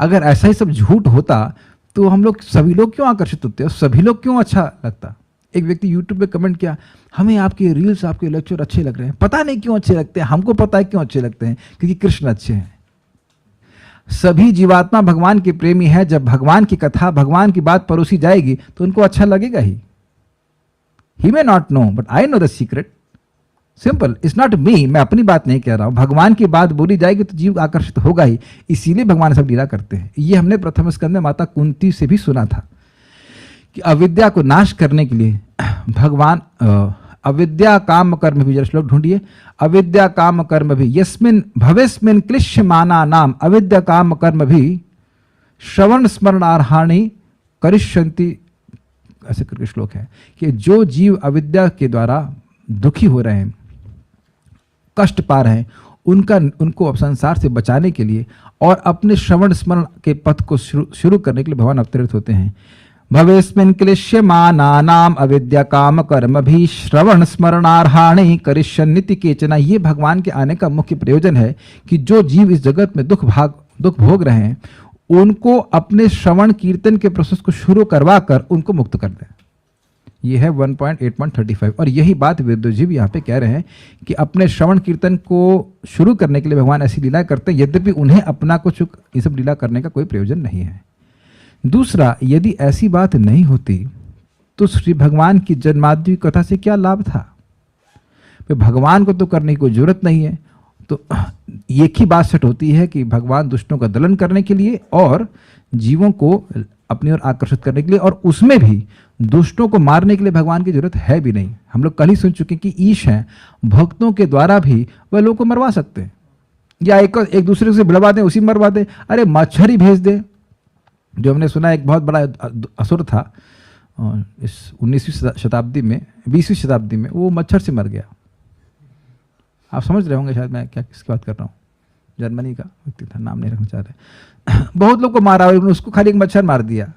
अगर ऐसा ही सब झूठ होता तो हम लोग सभी लोग क्यों आकर्षित होते हैं, सभी लोग क्यों अच्छा लगता। एक व्यक्ति यूट्यूब पे कमेंट किया, हमें आपके रील्स, आपके लेक्चर अच्छे लग रहे हैं। पता नहीं क्यों अच्छे लगते हैं, हमको पता है क्यों अच्छे लगते हैं, क्योंकि कृष्ण अच्छे हैं। सभी जीवात्मा भगवान के प्रेमी है। जब भगवान की कथा, भगवान की बात परोसी जाएगी तो उनको अच्छा लगेगा ही। He may not know, but I know the secret. Simple, it's not me, मैं अपनी बात नहीं कह रहा हूं। भगवान की बात बोली जाएगी तो जीव आकर्षित होगा ही। इसीलिए भगवान सब लीला करते हैं। ये हमने प्रथम स्कंद में माता कुंती से भी सुना था कि अविद्या को नाश करने के लिए भगवान अविद्या काम कर्म भी, जरा श्लोक ढूंढिए, अविद्या काम कर्म भी यस्मिन भवेस्मिन क्लिश्यमाना नाम अविद्या काम कर्म भी श्रवण स्मरणार्हाणि करिष्यन्ति, ऐसे करके श्लोक है कि जो जीव अविद्या के द्वारा दुखी हो रहे हैं, कष्ट पा रहे हैं, उनको संसार से बचाने के लिए और अपने श्रवण स्मरण के पथ को शुरू करने के लिए भगवान अवतरित होते हैं। भवेस्मिन् क्लिश्यमानानाम अविद्या काम कर्म भी श्रवण स्मरणार्हाणि करिष्यन्निति केचन। ये भगवान के आने का मुख्य प्रयोजन है कि जो जीव इस जगत में दुख भोग रहे हैं, उनको अपने श्रवण कीर्तन के प्रोसेस को शुरू करवा कर उनको मुक्त कर दें। ये है 1.8.35। और यही बात वेदोजीव यहाँ पे कह रहे हैं कि अपने श्रवण कीर्तन को शुरू करने के लिए भगवान ऐसी लीला करते हैं, यद्यपि उन्हें अपना कुछ ये सब लीला करने का कोई प्रयोजन नहीं है। दूसरा, यदि ऐसी बात नहीं होती तो श्री भगवान की जन्माद्री कथा से क्या लाभ था। भगवान को तो करने की कोई जरूरत नहीं है। तो एक ही बात सेट होती है कि भगवान दुष्टों का दलन करने के लिए और जीवों को अपनी ओर आकर्षित करने के लिए, और उसमें भी दुष्टों को मारने के लिए भगवान की जरूरत है भी नहीं। हम लोग कल ही सुन चुके कि ईश हैं, भक्तों के द्वारा भी वह लोगों को मरवा सकते हैं, या एक दूसरे से भिड़वा दें, उसी मरवा दें। अरे मच्छर ही भेज दे। जो हमने सुना एक बहुत बड़ा असुर था इस 19वीं शताब्दी में, 20वीं शताब्दी में, वो मच्छर से मर गया। आप समझ रहे होंगे शायद मैं क्या किसकी बात कर रहा हूँ। जर्मनी का व्यक्ति था, नाम नहीं रखना चाह रहे। बहुत लोग को मारा, उसको खाली एक मच्छर मार दिया।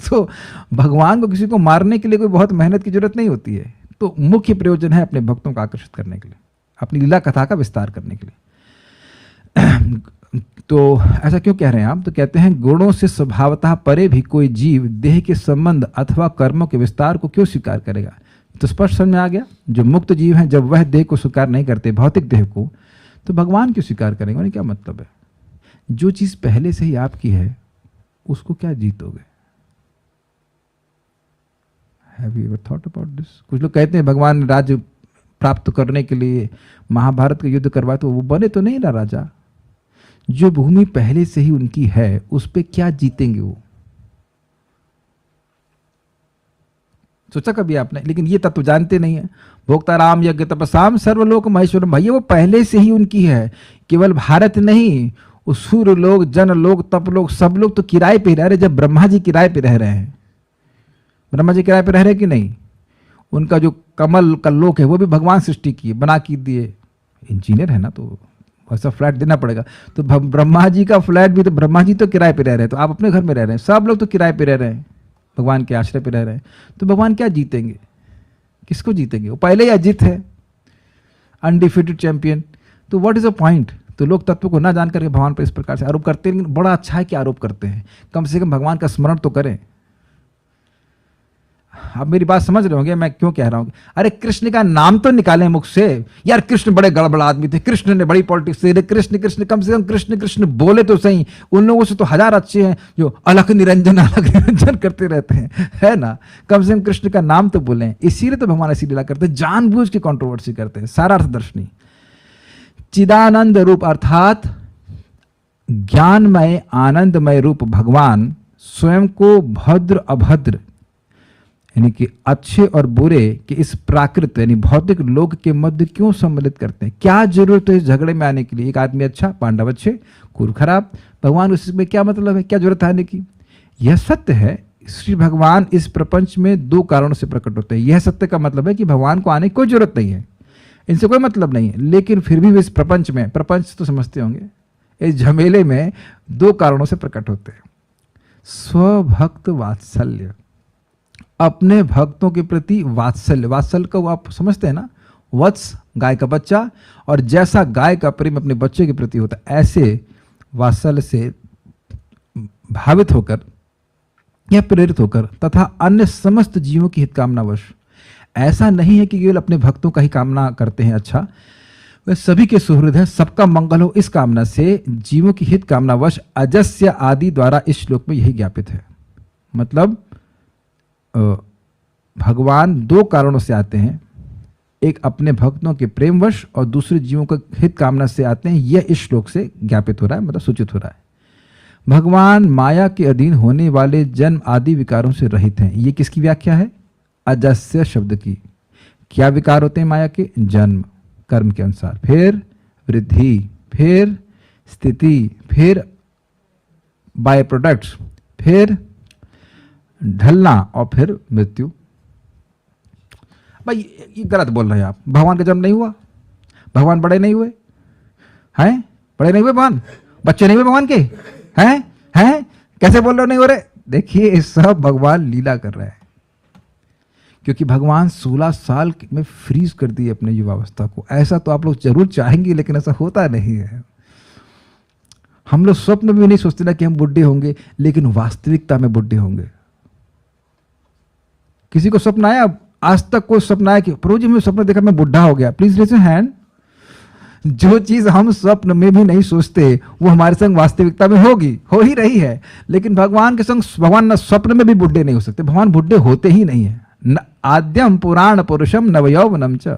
तो भगवान को किसी को मारने के लिए कोई बहुत मेहनत की जरूरत नहीं होती है। तो मुख्य प्रयोजन है अपने भक्तों को आकर्षित करने के लिए, अपनी लीला कथा का विस्तार करने के लिए। तो ऐसा क्यों कह रहे हैं आप? तो कहते हैं गुणों से स्वभावतः परे भी कोई जीव देह के संबंध अथवा कर्मों के विस्तार को क्यों स्वीकार करेगा। तो स्पष्ट समझ में आ गया, जो मुक्त जीव हैं जब वह देह को स्वीकार नहीं करते, भौतिक देह को, तो भगवान क्यों स्वीकार करेंगे। उन्हें क्या मतलब है? जो चीज पहले से ही आपकी है उसको क्या जीतोगे। Have you ever thought about this? कुछ लोग कहते हैं भगवान राज्य प्राप्त करने के लिए महाभारत का युद्ध करवाए, तो वो बने तो नहीं ना राजा। जो भूमि पहले से ही उनकी है उस पे क्या जीतेंगे वो। सोचा कभी आपने? लेकिन ये तत्व जानते नहीं है। भोक्ता राम यज्ञ तपसाम सर्वलोक महेश्वरम, भैया वो पहले से ही उनकी है। केवल भारत नहीं, वो सूर्य लोग, जन लोग, तप लोग, सब लोग तो किराए पे रह रहे। जब ब्रह्मा जी किराए पे रह रहे हैं, ब्रह्मा जी किराए पे रह रहे कि नहीं, उनका जो कमल का लोक है वो भी भगवान सृष्टि किए, बना की दिए। इंजीनियर है ना, तो वैसा फ्लैट देना पड़ेगा। तो ब्रह्मा जी का फ्लैट भी, तो ब्रह्मा जी तो किराए पे रह रहे हैं, तो आप अपने घर में रह रहे हैं, सब लोग तो किराए पे रह रहे हैं, भगवान के आश्रय पे रह रहे हैं, तो भगवान क्या जीतेंगे, किसको जीतेंगे? वो पहले ही अजित है, अनडिफिटेड चैंपियन, तो व्हाट इज अ पॉइंट? तो लोग तत्व को ना जान करके भगवान पर इस प्रकार से आरोप करते हैं, लेकिन बड़ा अच्छा है कि आरोप करते हैं, कम से कम भगवान का स्मरण तो करें। आप मेरी बात समझ रहे होंगे मैं क्यों कह रहा हूं? अरे कृष्ण का नाम तो निकालें मुख से यार, कृष्ण बड़े गड़बड़ आदमी थे, कृष्ण ने बड़ी पॉलिटिक्स से, कृष्ण कृष्ण, कम से कम कृष्ण कृष्ण बोले तो सही। उन लोगों से तो हजार अच्छे हैं जो अलख निरंजन करते रहते हैं, है ना? कम से कम कृष्ण का नाम तो बोलें। इसीलिए तो भगवान ऐसी लीला करते हैं, जानबूझ के कंट्रोवर्सी करते हैं, सारा अर्थदर्शनी। चिदानंद रूप अर्थात ज्ञानमय आनंदमय रूप भगवान स्वयं को भद्र अभद्र यानी कि अच्छे और बुरे के इस प्राकृत यानी भौतिक लोक के मध्य क्यों सम्मिलित करते हैं? क्या जरूरत है इस झगड़े में आने के लिए? एक आदमी अच्छा, पांडव अच्छे, कुरु खराब, भगवान उसमें क्या मतलब है, क्या जरूरत है आने की? यह सत्य है। श्री भगवान इस प्रपंच में दो कारणों से प्रकट होते हैं। यह सत्य का मतलब है कि भगवान को आने की कोई जरूरत नहीं है, इनसे कोई मतलब नहीं है, लेकिन फिर भी वे इस प्रपंच में, प्रपंच तो समझते होंगे, इस झमेले में दो कारणों से प्रकट होते हैं। स्वभक्त वात्सल्य, अपने भक्तों के प्रति वात्सल्य। वात्सल्य को आप समझते हैं ना, वत्स गाय का बच्चा, और जैसा गाय का प्रेम अपने बच्चे के प्रति होता है, ऐसे वात्सल्य से भावित होकर या प्रेरित होकर तथा अन्य समस्त जीवों की हितकामनावश। ऐसा नहीं है कि केवल अपने भक्तों का ही कामना करते हैं, अच्छा वे सभी के सुहृद है, सबका मंगल हो, इस कामना से जीवों की हित कामनावश अजस्य आदि द्वारा इस श्लोक में यही ज्ञापित है। मतलब भगवान दो कारणों से आते हैं, एक अपने भक्तों के प्रेमवश और दूसरे जीवों का हित कामना से आते हैं। यह इस श्लोक से ज्ञापित हो रहा है, मतलब सूचित हो रहा है। भगवान माया के अधीन होने वाले जन्म आदि विकारों से रहित हैं। ये किसकी व्याख्या है? अजस्य शब्द की। क्या विकार होते हैं माया के? जन्म कर्म के अनुसार, फिर वृद्धि, फिर स्थिति, फिर बाय प्रोडक्ट्स, फिर ढलना और फिर मृत्यु। भाई ये गलत बोल रहे हैं आप। भगवान का जन्म नहीं हुआ, भगवान बड़े नहीं हुए हैं, बड़े नहीं हुए भगवान, बच्चे नहीं हुए भगवान के, हैं कैसे बोल रहे हो नहीं हो रहे? देखिए ये सब भगवान लीला कर रहे हैं, क्योंकि भगवान 16 साल में फ्रीज कर दिए अपने युवावस्था को। ऐसा तो आप लोग जरूर चाहेंगे, लेकिन ऐसा होता नहीं है। हम लोग स्वप्न में भी नहीं सोचते ना कि हम बुढ़े होंगे, लेकिन वास्तविकता में बुढ़े होंगे। किसी को स्वप्न आया? आज तक कोई स्वप्न आया कि प्रभु जी मैं स्वप्न देखा मैं बुढ़ा हो गया? Please raise your hand. जो चीज हम स्वप्न में भी नहीं सोचते वो हमारे संग वास्तविकता में होगी, हो ही रही है। लेकिन भगवान के संग भगवान न स्वप्न में भी बुढ़े नहीं हो सकते, भगवान बुढ़े होते ही नहीं है। आद्यम पुराण पुरुषम नवयौवनम च।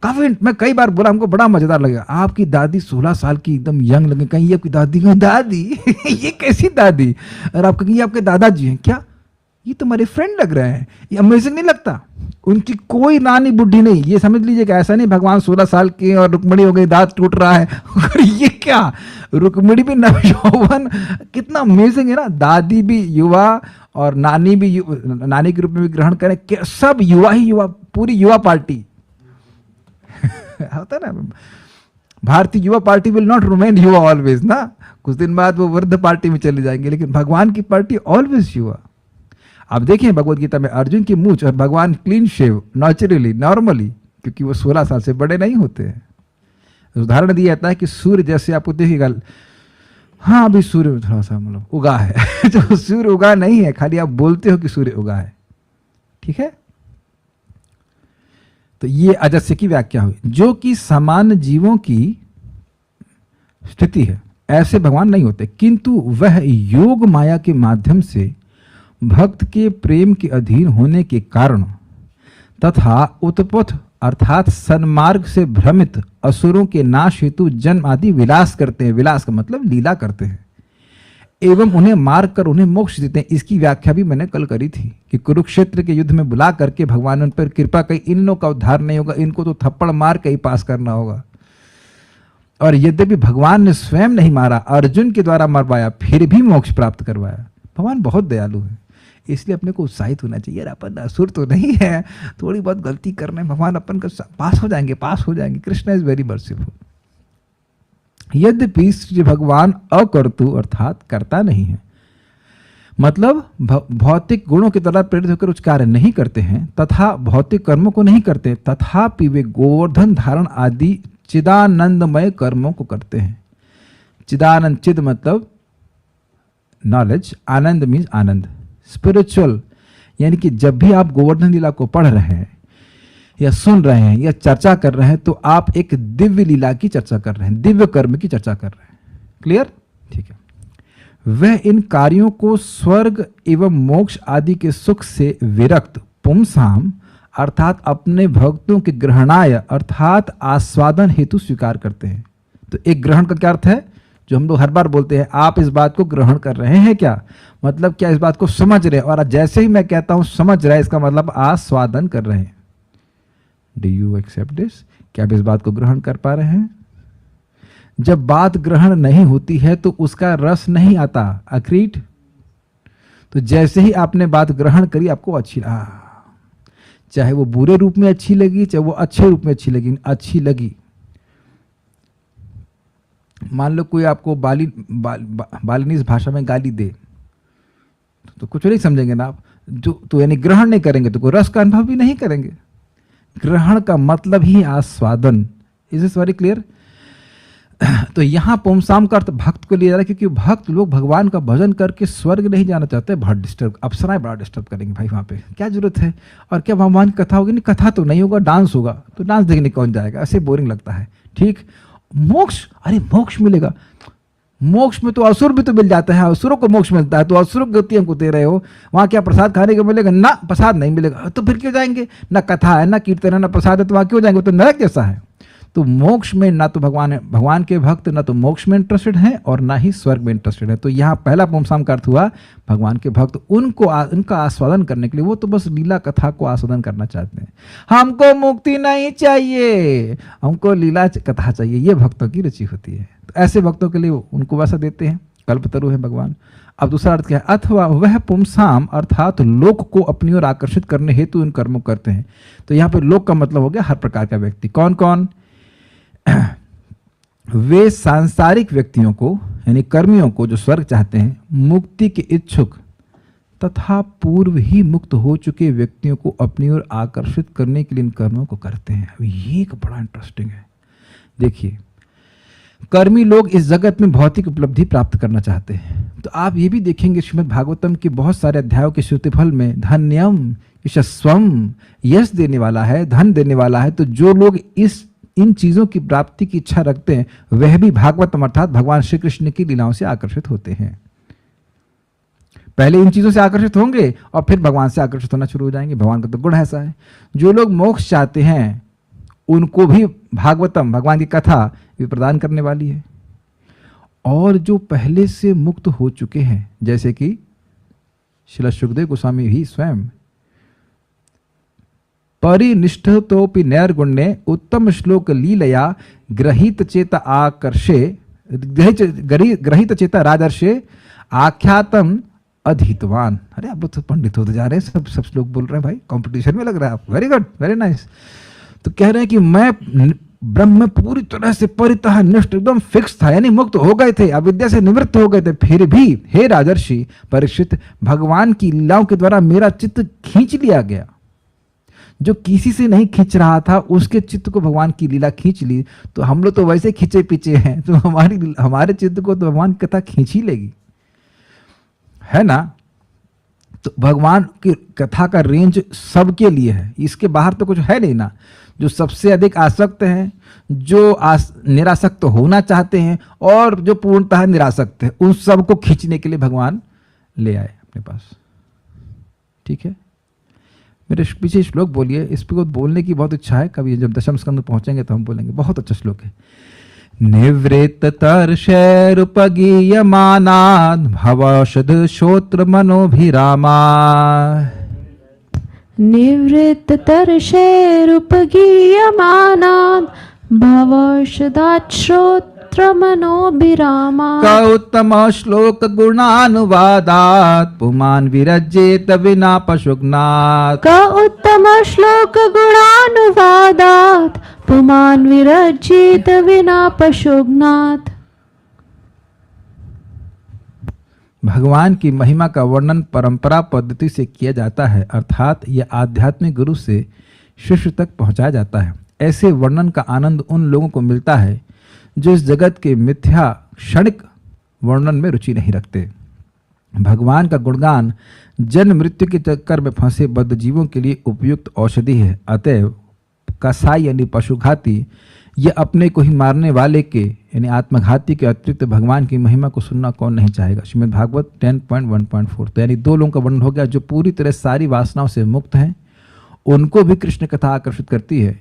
काफी मैं कई बार बोला, हमको बड़ा मजेदार लगा। आपकी दादी 16 साल की एकदम यंग लगे, कहीं ये आपकी दादी कहीं दादी ये कैसी दादी? और आप कहीं आपके दादाजी हैं क्या? ये तो हमारे फ्रेंड लग रहे हैं। ये अमेजिंग नहीं लगता? उनकी कोई नानी बुढ़ी नहीं। ये समझ लीजिए कि ऐसा नहीं भगवान 16 साल के और रुक्मिणी हो गई, दांत टूट रहा है ये क्या? रुक्मिणी भी नवयौवन, कितना अमेजिंग है ना। दादी भी युवा और नानी भी नानी के रूप में भी ग्रहण करें, सब युवा ही युवा, पूरी युवा पार्टी होता है ना। Bharatiya Yuva party will not remain युवा ऑलवेज ना, कुछ दिन बाद वो वृद्ध पार्टी में चले जाएंगे, लेकिन भगवान की पार्टी ऑलवेज युवा। आप देखिए भगवत गीता में अर्जुन की मूंछ और भगवान क्लीन शेव नेचुरली नॉर्मली, क्योंकि वो 16 साल से बड़े नहीं होते हैं। उदाहरण दिया जाता है कि सूर्य जैसे आपको देखिएगा, हाँ अभी सूर्य थोड़ा सा मतलब उगा है जो सूर्य उगा नहीं है, खाली आप बोलते हो कि सूर्य उगा है, ठीक है। तो ये अजस्य की व्याख्या हुई, जो कि सामान्य जीवों की स्थिति है। ऐसे भगवान नहीं होते, किंतु वह योग माया के माध्यम से भक्त के प्रेम के अधीन होने के कारण तथा उत्पथ अर्थात सन्मार्ग से भ्रमित असुरों के नाश हेतु जन्म आदि विलास करते हैं। विलास का मतलब लीला करते हैं, एवं उन्हें मार कर उन्हें मोक्ष देते हैं। इसकी व्याख्या भी मैंने कल करी थी कि कुरुक्षेत्र के युद्ध में बुला करके भगवान उन पर कृपा कही, इन लोगों का उद्धार नहीं होगा, इनको तो थप्पड़ मार के ही पास करना होगा। और यद्यपि भगवान ने स्वयं नहीं मारा, अर्जुन के द्वारा मरवाया, फिर भी मोक्ष प्राप्त करवाया। भगवान बहुत दयालु है। इसलिए अपने को उत्साहित होना चाहिए, यार अपन असुर तो नहीं है, थोड़ी बहुत गलती कर रहे हैं, भगवान अपन का पास हो जाएंगे, पास हो जाएंगे। Krishna is very merciful. यद्यपि श्री भगवान अकर्तु अर्थात करता नहीं है, मतलब भौतिक गुणों की तरह प्रेरित होकर उच्च कार्य नहीं करते हैं तथा भौतिक कर्मों को नहीं करते, तथापि वे गोवर्धन धारण आदि चिदानंदमय कर्मों को करते हैं। चिदानंद, चिद मतलब नॉलेज, आनंद मीन्स आनंद, स्पिरिचुअल, यानी कि जब भी आप गोवर्धन लीला को पढ़ रहे हैं या सुन रहे हैं या चर्चा कर रहे हैं तो आप एक दिव्य लीला की चर्चा कर रहे हैं, दिव्य कर्म की चर्चा कर रहे हैं। क्लियर? ठीक है। वह इन कार्यों को स्वर्ग एवं मोक्ष आदि के सुख से विरक्त पुंसाम अर्थात अपने भक्तों के ग्रहणाय अर्थात आस्वादन हेतु स्वीकार करते हैं। तो एक ग्रहण का क्या अर्थ है, जो हम लोग हर बार बोलते हैं, आप इस बात को ग्रहण कर रहे हैं क्या, मतलब क्या इस बात को समझ रहे हैं, और जैसे ही मैं कहता हूं समझ रहे हैं, इसका मतलब आस्वादन कर रहे हैं। Do you accept this? क्या आप इस बात को ग्रहण कर पा रहे हैं? जब बात ग्रहण नहीं होती है तो उसका रस नहीं आता। अग्रीड? तो जैसे ही आपने बात ग्रहण करी, आपको अच्छी चाहे वो बुरे रूप में अच्छी लगी, चाहे वो अच्छे रूप में अच्छी लगी। मान लो कोई आपको बालिनीज भाषा में गाली दे तो कुछ नहीं समझेंगे ना आप, जो तो यानी ग्रहण नहीं करेंगे तो कोई रस का अनुभव भी नहीं करेंगे। ग्रहण का मतलब ही आस्वादन। Is it very clear? तो यहाँ पुंसाम का अर्थ भक्त को लिया जा रहा है, क्योंकि भक्त लोग भगवान का भजन करके स्वर्ग नहीं जाना चाहते, बहुत डिस्टर्ब, अप्सराएं बड़ा डिस्टर्ब करेंगे भाई, वहाँ पे क्या जरूरत है। और क्या भगवान की कथा होगी? नहीं, कथा तो नहीं होगा, डांस होगा, तो डांस देखने कौन जाएगा, ऐसे बोरिंग लगता है। ठीक। मोक्ष, अरे मोक्ष मिलेगा, मोक्ष में तो असुर भी तो मिल जाता है, असुरों को मोक्ष मिलता है, तो असुरों की गति हमको दे रहे हो, वहाँ क्या प्रसाद खाने को मिलेगा? ना, प्रसाद नहीं मिलेगा, तो फिर क्यों जाएंगे? ना कथा है, ना कीर्तन है, ना प्रसाद है, तो वहाँ क्यों जाएंगे? तो नरक जैसा है। तो मोक्ष में ना तो भगवान के भक्त ना तो मोक्ष में इंटरेस्टेड हैं और ना ही स्वर्ग में इंटरेस्टेड है। तो यहाँ पहला पुंसाम का अर्थ हुआ भगवान के भक्त, उनका आस्वादन करने के लिए, वो तो बस लीला कथा को आस्वादन करना चाहते हैं। हमको मुक्ति नहीं चाहिए, हमको लीला कथा चाहिए, ये भक्तों की रुचि होती है। तो ऐसे भक्तों के लिए उनको वैसा देते हैं, कल्पतरु है भगवान। अब दूसरा अर्थ क्या है? अथवा वह पुंसाम अर्थात लोक को अपनी ओर आकर्षित करने हेतु इन कर्मों करते हैं। तो यहाँ पे लोक का मतलब हो गया हर प्रकार का व्यक्ति। कौन कौन? वे सांसारिक व्यक्तियों को, यानी कर्मियों को जो स्वर्ग चाहते हैं, मुक्ति के इच्छुक तथा पूर्व ही मुक्त हो चुके व्यक्तियों को अपनी ओर आकर्षित करने के लिए इन कर्मों को करते हैं। अब ये एक बड़ा इंटरेस्टिंग है। देखिए, कर्मी लोग इस जगत में भौतिक उपलब्धि प्राप्त करना चाहते हैं। तो आप ये भी देखेंगे श्रीमद् भागवतम के बहुत सारे अध्यायों के श्रुतिफल में धन्यम यशस्वम, यश देने वाला है, धन देने वाला है। तो जो लोग इन चीजों की प्राप्ति की इच्छा रखते हैं, वह भी भागवतम अर्थात भगवान श्री कृष्ण की लीलाओं से आकर्षित होते हैं। पहले इन चीजों से आकर्षित होंगे और फिर भगवान से आकर्षित होना शुरू हो जाएंगे। भगवान का तो गुण ऐसा है। जो लोग मोक्ष चाहते हैं उनको भी भागवतम, भगवान की कथा भी प्रदान करने वाली है। और जो पहले से मुक्त हो चुके हैं, जैसे कि श्रील सुखदेव गोस्वामी भी स्वयं, परिनिष्ठतोपि नैर्गुण्ये उत्तम श्लोक लीलया ग्रहित चेता आकर्षे, ग्रहित चेता राजर्षे आख्यातम अधीतवान। अरे आप तो पंडित होते जा रहे हैं, सब श्लोक बोल रहे हैं भाई, कंपटीशन में लग रहा है आप। Very good, very nice. तो कह रहे हैं कि मैं ब्रह्म में पूरी तरह से परितः निष्ठ, एकदम फिक्स था, यानी मुक्त हो गए थे, अविद्या से निवृत्त हो गए थे। फिर भी हे राजर्षि परीक्षित, भगवान की लीलाओं के द्वारा मेरा चित्त खींच लिया गया। जो किसी से नहीं खींच रहा था, उसके चित्त को भगवान की लीला खींच ली। तो हम लोग तो वैसे खींचे पीछे हैं, तो हमारे चित्त को तो भगवान की कथा खींच ही लेगी, है ना। तो भगवान की कथा का रेंज सबके लिए है, इसके बाहर तो कुछ है नहीं ना। जो सबसे अधिक आसक्त हैं, जो निरासक्त होना चाहते हैं, और जो पूर्णतः निरासक्त है, उन सबको खींचने के लिए भगवान ले आए अपने पास। ठीक है, मेरे पीछे श्लोक बोलिए, इस पर बोलने की बहुत इच्छा है। कभी जब दशम स्कंद पहुंचेंगे तो हम बोलेंगे, बहुत अच्छा श्लोक है। निवृत्त तर्षैरुपगीयमानात् भवौषध श्रोत्र मनोभिरामा, निवृत्त तर्षैरुपगीयमानात् भवौषधात् तत्र मनोभिरामात्। क उत्तम श्लोक गुणानुवादात् पुमान् विरज्येत विना पशुघ्नात्। क उत्तम श्लोक गुणानुवादात् पुमान् विरज्येत विना पशुघ्नात्। भगवान की महिमा का वर्णन परंपरा पद्धति से किया जाता है, अर्थात यह आध्यात्मिक गुरु से शिष्य तक पहुंचाया जाता है। ऐसे वर्णन का आनंद उन लोगों को मिलता है जो इस जगत के मिथ्या क्षणिक वर्णन में रुचि नहीं रखते। भगवान का गुणगान जन्म मृत्यु के चक्कर में फंसे बद्ध जीवों के लिए उपयुक्त औषधि है। अतएव कसाई यानी पशुघाती यह अपने को ही मारने वाले के यानी आत्मघाती के अतिरिक्त भगवान की महिमा को सुनना कौन नहीं चाहेगा। श्रीमद् भागवत 10.1.4। तो यानी दो लोगों का वर्णन हो गया, जो पूरी तरह सारी वासनाओं से मुक्त हैं, उनको भी कृष्ण कथा आकर्षित करती है,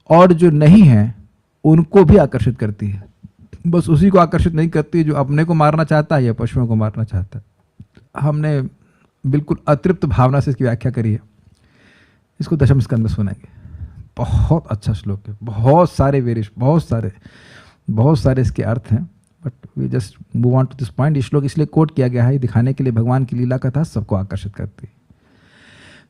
और जो नहीं है उनको भी आकर्षित करती है। बस उसी को आकर्षित नहीं करती जो अपने को मारना चाहता है या पशुओं को मारना चाहता है। हमने बिल्कुल अतृप्त भावना से इसकी व्याख्या करी है, इसको दशम स्कंद में सुनेंगे। बहुत अच्छा श्लोक है, बहुत सारे वेरिएशन, बहुत सारे इसके अर्थ हैं, but we just move on to this point. ये श्लोक इसलिए कोट किया गया है दिखाने के लिए भगवान की लीला कथा सबको आकर्षित करती है।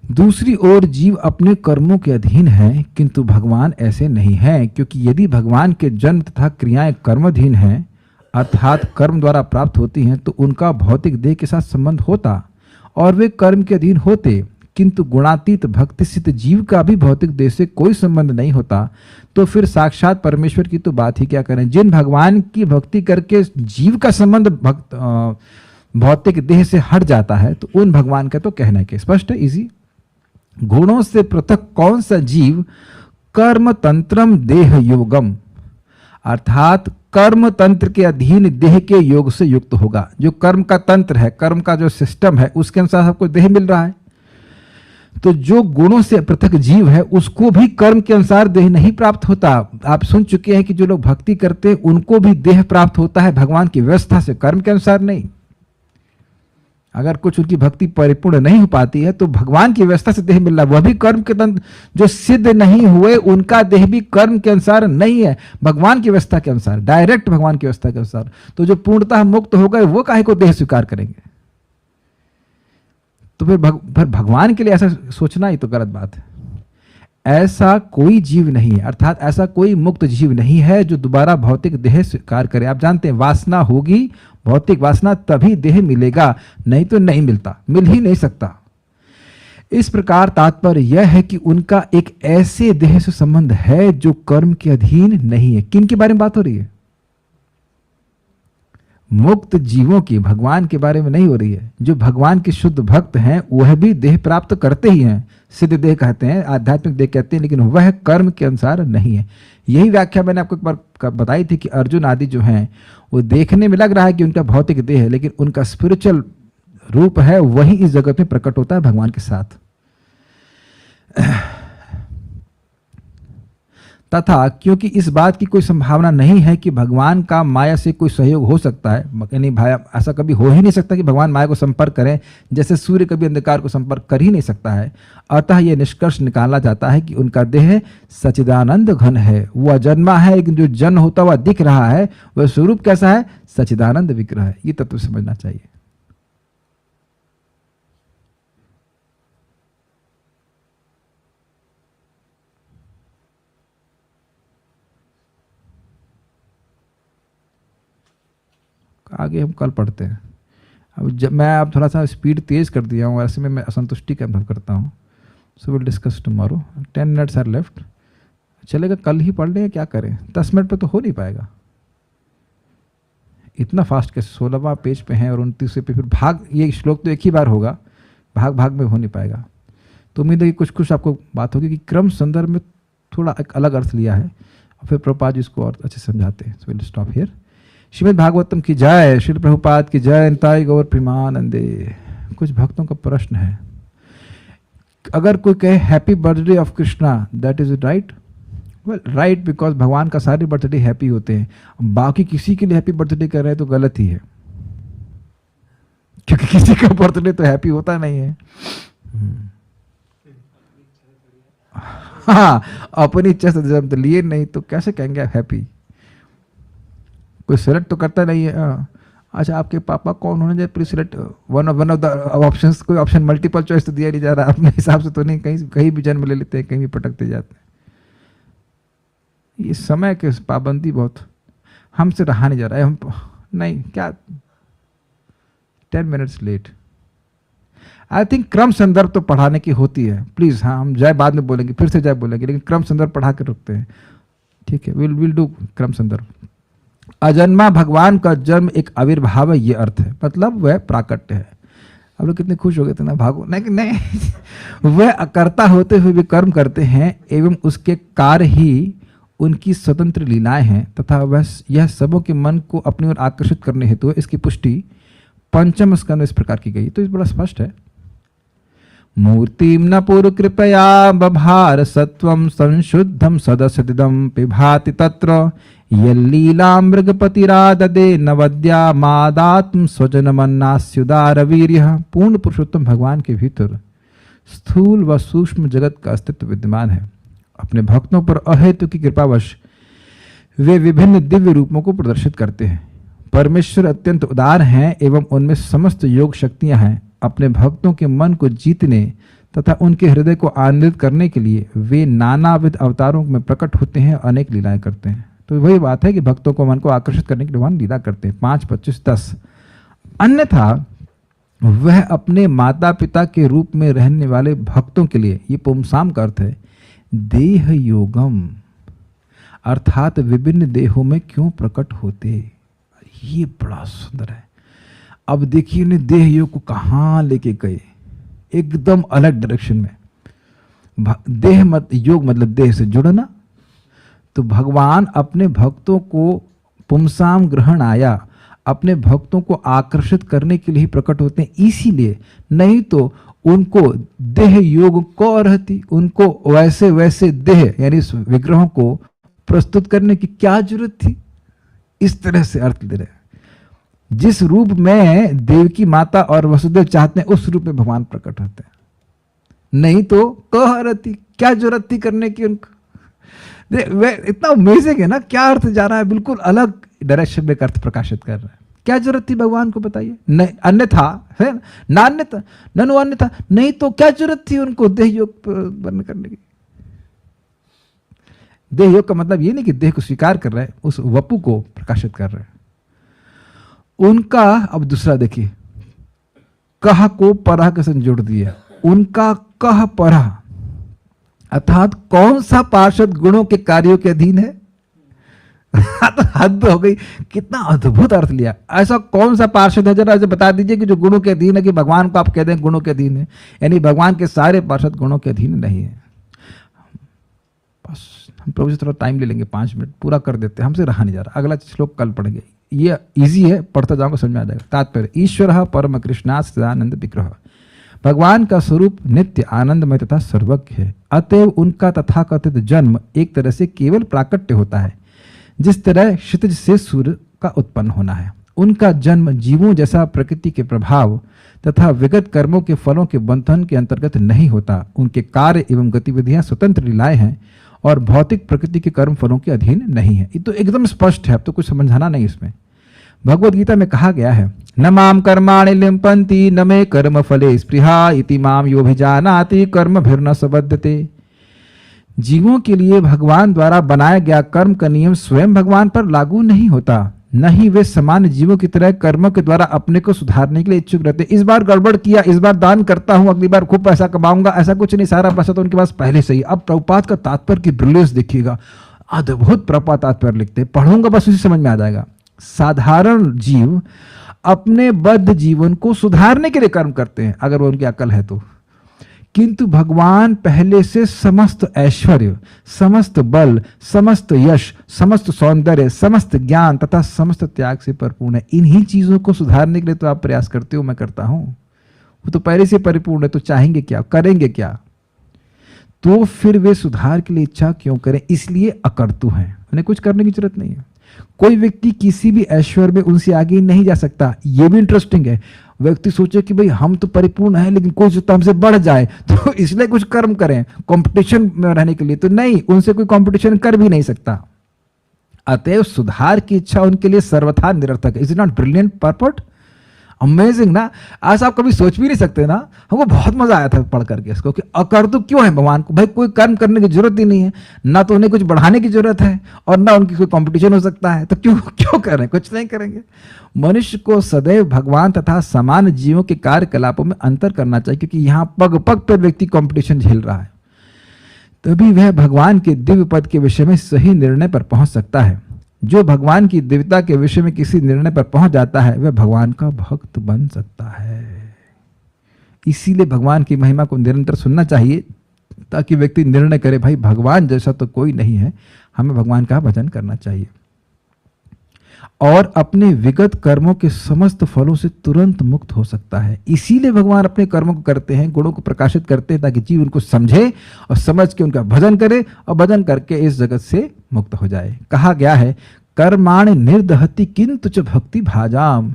दूसरी ओर जीव अपने कर्मों के अधीन है, किंतु भगवान ऐसे नहीं है, क्योंकि यदि भगवान के जन्म तथा क्रियाएं कर्माधीन हैं, अर्थात कर्म द्वारा प्राप्त होती हैं, तो उनका भौतिक देह के साथ संबंध होता और वे कर्म के अधीन होते, किंतु गुणातीत भक्ति सिद्ध जीव का भी भौतिक देह से कोई संबंध नहीं होता, तो फिर साक्षात परमेश्वर की तो बात ही क्या करें। जिन भगवान की भक्ति करके जीव का संबंध भौतिक देह से हट जाता है, तो उन भगवान का तो कहना है स्पष्ट है, इजी। गुणों से पृथक कौन सा जीव कर्म तंत्रम देह योगम, अर्थात कर्म तंत्र के अधीन देह के योग से युक्त होगा। जो कर्म का तंत्र है, कर्म का जो सिस्टम है, उसके अनुसार सबको देह मिल रहा है। तो जो गुणों से पृथक जीव है उसको भी कर्म के अनुसार देह नहीं प्राप्त होता। आप सुन चुके हैं कि जो लोग भक्ति करते हैं उनको भी देह प्राप्त होता है भगवान की व्यवस्था से, कर्म के अनुसार नहीं। अगर कुछ उनकी भक्ति परिपूर्ण नहीं हो पाती है तो भगवान की व्यवस्था से देह मिल रहा है, वह भी कर्म के तंत्र। जो सिद्ध नहीं हुए उनका देह भी कर्म के अनुसार नहीं है, भगवान की व्यवस्था के अनुसार, डायरेक्ट भगवान की व्यवस्था के अनुसार। तो जो पूर्णतः मुक्त हो गए वो काहे को देह स्वीकार करेंगे। तो फिर भगवान के लिए ऐसा सोचना ही तो गलत बात है। ऐसा कोई जीव नहीं है, अर्थात ऐसा कोई मुक्त जीव नहीं है जो दोबारा भौतिक देह स्वीकार करे। आप जानते हैं वासना होगी, भौतिक वासना, तभी देह मिलेगा, नहीं तो नहीं मिलता, मिल ही नहीं सकता। इस प्रकार तात्पर्य यह है कि उनका एक ऐसे देह से संबंध है जो कर्म के अधीन नहीं है। किन के बारे में बात हो रही है? मुक्त जीवों की, भगवान के बारे में नहीं हो रही है। जो भगवान के शुद्ध भक्त हैं वह भी देह प्राप्त करते ही हैं, सिद्ध देह कहते हैं, आध्यात्मिक देह कहते हैं, लेकिन वह कर्म के अनुसार नहीं है। यही व्याख्या मैंने आपको एक बार बताई थी कि अर्जुन आदि जो हैं वो देखने में लग रहा है कि उनका भौतिक देह है, लेकिन उनका स्पिरिचुअल रूप है वही इस जगत में प्रकट होता है भगवान के साथ। तथा क्योंकि इस बात की कोई संभावना नहीं है कि भगवान का माया से कोई सहयोग हो सकता है, यानी भाई ऐसा कभी हो ही नहीं सकता कि भगवान माया को संपर्क करें, जैसे सूर्य कभी अंधकार को संपर्क कर ही नहीं सकता है। अतः यह निष्कर्ष निकाला जाता है कि उनका देह सच्चिदानंद घन है, वह जन्मा है, लेकिन जो जन्म होता हुआ दिख रहा है वह स्वरूप कैसा है? सच्चिदानंद विग्रह है। ये तत्व समझना चाहिए। आगे हम कल पढ़ते हैं। अब जब मैं अब थोड़ा सा स्पीड तेज कर दिया हूँ, ऐसे में मैं असंतुष्टि का अनुभव करता हूँ। So will discuss tomorrow. 10 minutes are left. चलेगा, कल ही पढ़ लें, क्या करें? 10 मिनट पे तो हो नहीं पाएगा इतना फास्ट कैसे। 16वां पेज पे हैं और 29वें पे फिर भाग, ये श्लोक तो एक ही बार होगा, भाग भाग में हो नहीं पाएगा। तो उम्मीद है कि कुछ कुछ आपको बात होगी कि क्रम संदर्भ में थोड़ा एक अलग अर्थ लिया है, और फिर प्रभुपाद जी इसको और अच्छे समझाते हैं। So will stop here. Shrimad Bhagavatam की जय, श्री प्रभुपाद की जय, निताई गौर प्रेमानंदे। कुछ भक्तों का प्रश्न है, अगर कोई कहे happy birthday of Krishna, that is right? Well right, because भगवान का सारे बर्थडे हैप्पी होते हैं। बाकी किसी के लिए हैप्पी बर्थडे कर रहे हैं तो गलत ही है, क्योंकि किसी का बर्थडे तो हैप्पी होता नहीं है। हाँ, अपनी इच्छा से जब लिए नहीं तो कैसे कहेंगे हैप्पी? कोई सेलेक्ट तो करता नहीं है। अच्छा, आपके पापा कौन होने जाए, please select one of the options. कोई ऑप्शन मल्टीपल चॉइस तो दिया नहीं जा रहा अपने हिसाब से, तो नहीं, कहीं कहीं भी जन्म ले लेते हैं, कहीं भी पटकते जाते हैं। ये समय के पाबंदी बहुत हमसे रहा नहीं जा रहा है। हम नहीं, क्या 10 मिनट्स लेट। आई थिंक क्रम संदर्भ तो पढ़ाने की होती है, प्लीज। हाँ, हम जय बाद में बोलेंगे, फिर से जय बोलेंगे, लेकिन क्रम संदर्भ पढ़ा के रखते हैं, ठीक है। विल डू क्रम संदर्भ। अजन्मा भगवान का जन्म एक आविर्भाव है, ये अर्थ है, मतलब वह प्राकट्य है। आप लोग कितने खुश हो गए थे ना, भागो नहीं वह अकर्ता होते हुए भी कर्म करते हैं एवं उसके कार्य ही उनकी स्वतंत्र लीलाएं हैं तथा वह यह सबों के मन को अपनी ओर आकर्षित करने हेतु है। इसकी पुष्टि पंचम स्कंद में इस प्रकार की गई, तो इस बड़ा स्पष्ट है। मूर्तिम न पुर कृपया बभार सत्वम संशुद्धम सदसदिदम पिभाति तत्र यल्लीला मृगपतिराददे नवद्या मादात्म स्वजनमन्नास्युदार वीर्यः। पूर्ण पुरुषोत्तम भगवान के भीतर स्थूल व सूक्ष्म जगत का अस्तित्व विद्यमान है। अपने भक्तों पर अहेतु की कृपावश वे विभिन्न दिव्य रूपों को प्रदर्शित करते हैं। परमेश्वर अत्यंत उदार हैं एवं उनमें समस्त योग शक्तियां हैं। अपने भक्तों के मन को जीतने तथा उनके हृदय को आनंदित करने के लिए वे नानाविध अवतारों में प्रकट होते हैं, अनेक लीलाएं करते हैं। तो वही बात है कि भक्तों को मन को आकर्षित करने के लिए भगवान लीला करते हैं, 5, 25, 10। अन्यथा वह अपने माता पिता के रूप में रहने वाले भक्तों के लिए, ये पुंसाम का अर्थ है, देह योगम, अर्थात विभिन्न देहों में क्यों प्रकट होते। ये बड़ा सुंदर है। अब देखिए उन्हें देह योग को कहाँ लेके गए, एकदम अलग डायरेक्शन में। देह योग मतलब देह से जुड़ना। तो भगवान अपने भक्तों को पुंसाम ग्रहण आया, अपने भक्तों को आकर्षित करने के लिए ही प्रकट होते हैं, इसीलिए। नहीं तो उनको देह योग को रहती, उनको वैसे वैसे देह यानी विग्रहों को प्रस्तुत करने की क्या जरूरत थी। इस तरह से अर्थ दे रहे हैं। जिस रूप में देवकी माता और वसुदेव चाहते हैं उस रूप में भगवान प्रकट होते हैं, नहीं तो कह रहती, क्या जरूरत थी करने की उनको। इतना अमेजिंग है ना, क्या अर्थ जा रहा है, बिल्कुल अलग डायरेक्शन में अर्थ प्रकाशित कर रहा है। क्या जरूरत थी भगवान को, बताइए। नहीं अन्यथा है ना, अन्यथा ननु अन्यथा, नहीं तो क्या जरूरत थी उनको देह योग वर्णन करने की। देह योग का मतलब ये नहीं कि देह को स्वीकार कर रहे हैं, उस वपु को प्रकाशित कर रहे हैं उनका। अब दूसरा देखिए, कह को परह के संग जोड़ दिया। उनका कह परह अर्थात कौन सा पार्षद गुणों के कार्यों के अधीन है। हद हो गई, कितना अद्भुत अर्थ लिया। ऐसा कौन सा पार्षद है, जरा बता दीजिए कि जो गुणों के अधीन है, कि भगवान को आप कह दें गुणों के अधीन है। यानी भगवान के सारे पार्षद गुणों के अधीन नहीं है। बस हम प्रभु से थोड़ा टाइम ले लेंगे, 5 मिनट पूरा कर देते हैं, हमसे रहा नहीं जा रहा। अगला श्लोक कल पढ़ेंगे, ये इजी है, पढ़ता जाऊंगा समझ में आ जाएगा। तात्पर्य, ईश्वर परम कृष्णा सदानंद विग्रह। भगवान का स्वरूप नित्य आनंदमय तथा सर्वज्ञ है। अतएव उनका तथाकथित जन्म एक तरह से केवल प्राकट्य होता है, जिस तरह क्षितिज से सूर्य का उत्पन्न होना है। उनका जन्म जीवों जैसा प्रकृति के प्रभाव तथा विगत कर्मों के फलों के बंधन के अंतर्गत नहीं होता। उनके कार्य एवं गतिविधियां स्वतंत्र लीलाएं हैं और भौतिक प्रकृति के कर्म फलों के अधीन नहीं है। ये तो एकदम स्पष्ट है, अब तो कुछ समझाना नहीं इसमें। भगवद गीता में कहा गया है, न माम कर्माणि लिम्पन्ति न मे कर्म फले स्पृहा इति माम योभिजानाति कर्मभिर्न सबध्यते। जीवों के लिए भगवान द्वारा बनाया गया कर्म का नियम स्वयं भगवान पर लागू नहीं होता, न ही वे सामान्य जीवों की तरह कर्मों के द्वारा अपने को सुधारने के लिए इच्छुक रहते। इस बार गड़बड़ किया, इस बार दान करता हूं, अगली बार खूब पैसा कमाऊंगा, ऐसा कुछ नहीं। सारा पैसा तो उनके पास पहले से ही। अब प्रभुपाद का तात्पर्य की ब्रिलियंस देखिएगा, अद्भुत प्रभुपाद तात्पर्य लिखते, पढ़ूंगा बस उसी समझ में आ जाएगा। साधारण जीव अपने बद्ध जीवन को सुधारने के लिए कर्म करते हैं, अगर वो उनकी अकल है तो। किंतु भगवान पहले से समस्त ऐश्वर्य, समस्त बल, समस्त यश, समस्त सौंदर्य, समस्त ज्ञान तथा समस्त त्याग से परिपूर्ण है। इन्हीं चीजों को सुधारने के लिए तो आप प्रयास करते हो, मैं करता हूं। वो तो पहले से परिपूर्ण है, तो चाहेंगे क्या, करेंगे क्या। तो फिर वे सुधार के लिए इच्छा क्यों करें, इसलिए अकर्तु हैं, उन्हें कुछ करने की जरूरत नहीं है। कोई व्यक्ति किसी भी ऐश्वर्य में उनसे आगे नहीं जा सकता। यह भी इंटरेस्टिंग है। व्यक्ति सोचे कि भाई हम तो परिपूर्ण हैं, लेकिन कोई सोचता हमसे बढ़ जाए, तो इसलिए कुछ कर्म करें कंपटीशन में रहने के लिए, तो नहीं, उनसे कोई कंपटीशन कर भी नहीं सकता। अतएव सुधार की इच्छा उनके लिए सर्वथा निरर्थक है। Is it not brilliant पर्पट? Amazing ना। आज आप कभी सोच भी नहीं सकते ना। हमको बहुत मजा आया था पढ़ करके इसको कि अकर्तव्य क्यों है भगवान को। भाई कोई कर्म करने की जरूरत ही नहीं है, ना तो उन्हें कुछ बढ़ाने की जरूरत है और ना उनकी कोई कंपटीशन हो सकता है, तो क्यों क्यों करें? कुछ नहीं करेंगे। मनुष्य को सदैव भगवान तथा समान जीवों के कार्यकलापों में अंतर करना चाहिए, क्योंकि यहाँ पग पग पर व्यक्ति कंपटीशन झेल रहा है। तभी वह भगवान के दिव्य पद के विषय में सही निर्णय पर पहुंच सकता है। जो भगवान की दिव्यता के विषय में किसी निर्णय पर पहुंच जाता है वह भगवान का भक्त बन सकता है। इसीलिए भगवान की महिमा को निरंतर सुनना चाहिए, ताकि व्यक्ति निर्णय करे भाई भगवान जैसा तो कोई नहीं है, हमें भगवान का भजन करना चाहिए। और अपने विगत कर्मों के समस्त फलों से तुरंत मुक्त हो सकता है। इसीलिए भगवान अपने कर्मों को करते हैं, गुणों को प्रकाशित करते हैं, ताकि जीव उनको समझे और समझ के उनका भजन करे और भजन करके इस जगत से मुक्त हो जाए। कहा गया है कर्माणि निर्दहति किंतु च भक्ति भाजाम।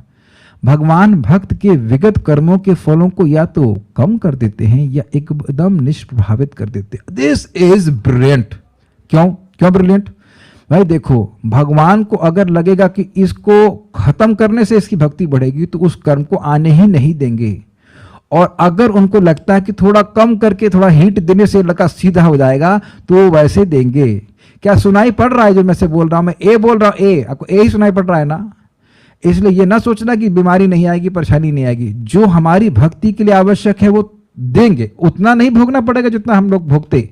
भगवान भक्त के विगत कर्मों के फलों को या तो कम कर देते हैं या एकदम निष्प्रभावित कर देते हैं। This is brilliant. क्यों ब्रिलियंट? भाई देखो, भगवान को अगर लगेगा कि इसको खत्म करने से इसकी भक्ति बढ़ेगी तो उस कर्म को आने ही नहीं देंगे। और अगर उनको लगता है कि थोड़ा कम करके थोड़ा हीट देने से लड़का सीधा हो जाएगा तो वो वैसे देंगे। क्या सुनाई पड़ रहा है जो मैं से बोल रहा हूं? मैं ए बोल रहा हूं, ए आपको ए ही सुनाई पड़ रहा है ना। इसलिए ये ना सोचना कि बीमारी नहीं आएगी, परेशानी नहीं आएगी। जो हमारी भक्ति के लिए आवश्यक है वो देंगे, उतना नहीं भोगना पड़ेगा जितना हम लोग भोगते,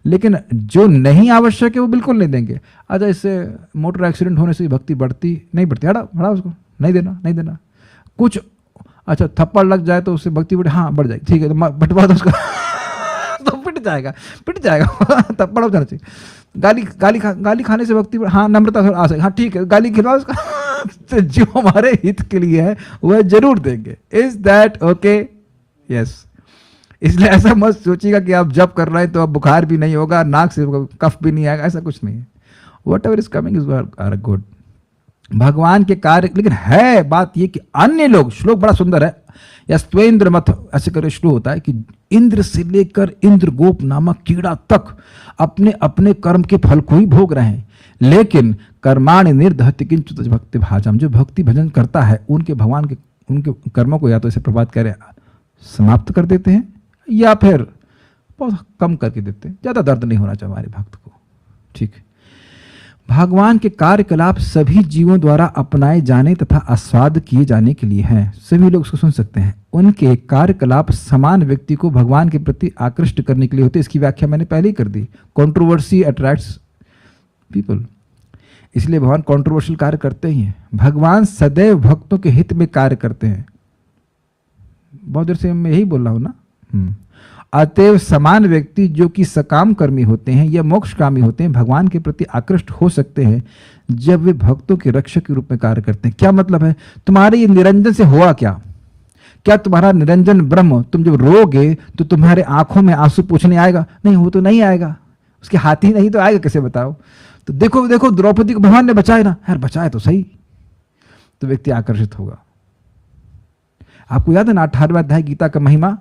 लेकिन जो नहीं आवश्यक है वो बिल्कुल नहीं देंगे। अच्छा, इससे मोटर एक्सीडेंट होने से भक्ति बढ़ती नहीं बढ़ती? हटा उसको, नहीं देना। कुछ अच्छा थप्पड़ लग जाए तो उससे भक्ति बढ़े, हाँ बढ़ जाएगी, ठीक है, तो बटवा दो उसको तो पिट जाएगा थप्पड़ हो जाना चाहिए। गाली खाने से भक्ति बढ़े, हाँ नम्रता आ सके, हाँ ठीक है, गाली खिलाओ उसका तो जो हमारे हित के लिए है वह जरूर देंगे। Is that okay? यस। इसलिए ऐसा मत सोचिएगा कि आप जब कर रहे हैं तो अब बुखार भी नहीं होगा, नाक से कफ भी नहीं आएगा, ऐसा कुछ नहीं है। Whatever is coming is are good. भगवान के कार्य, लेकिन है बात ये कि अन्य लोग, श्लोक बड़ा सुंदर है, या स्वेन्द्र मत ऐसे करके श्लोक होता है कि इंद्र से लेकर इंद्रगोप नामक कीड़ा तक अपने अपने कर्म के फल को ही भोग रहे हैं, लेकिन कर्माणि निर्दहति किंचित भक्ति भाजम। जो भक्ति भजन करता है उनके भगवान के उनके कर्मों को या तो इसे प्रभावित करे समाप्त कर देते हैं या फिर बहुत कम करके देते हैं। ज्यादा दर्द नहीं होना चाहिए हमारे भक्त को। ठीक। भगवान के कार्यकलाप सभी जीवों द्वारा अपनाए जाने तथा आस्वाद किए जाने के लिए हैं। सभी लोग उसको सुन सकते हैं। उनके कार्यकलाप समान व्यक्ति को भगवान के प्रति आकृष्ट करने के लिए होते। इसकी व्याख्या मैंने पहले ही कर दी। कंट्रोवर्सी अट्रैक्ट्स पीपल, इसलिए भगवान कंट्रोवर्शियल कार्य करते ही हैं। भगवान सदैव भक्तों के हित में कार्य करते हैं। बहुत देर से मैं यही बोल रहा हूं ना। अतएव समान व्यक्ति जो कि सकाम कर्मी होते हैं या मोक्षकामी होते हैं, भगवान के प्रति आकृष्ट हो सकते हैं जब वे भक्तों के रक्षक के रूप में कार्य करते हैं। क्या मतलब है? तुम्हारे ये निरंजन से हुआ क्या तुम्हारा निरंजन ब्रह्म, तुम जब रोगे तो तुम्हारे आंखों में आंसू पूछने आएगा? नहीं, वो तो नहीं आएगा। उसके हाथ ही नहीं तो आएगा कैसे, बताओ? तो देखो द्रौपदी को भगवान ने बचाया ना, यार बचाया तो सही, तो व्यक्ति आकर्षित होगा। आपको याद है ना 18वां अध्याय गीता का महिमा?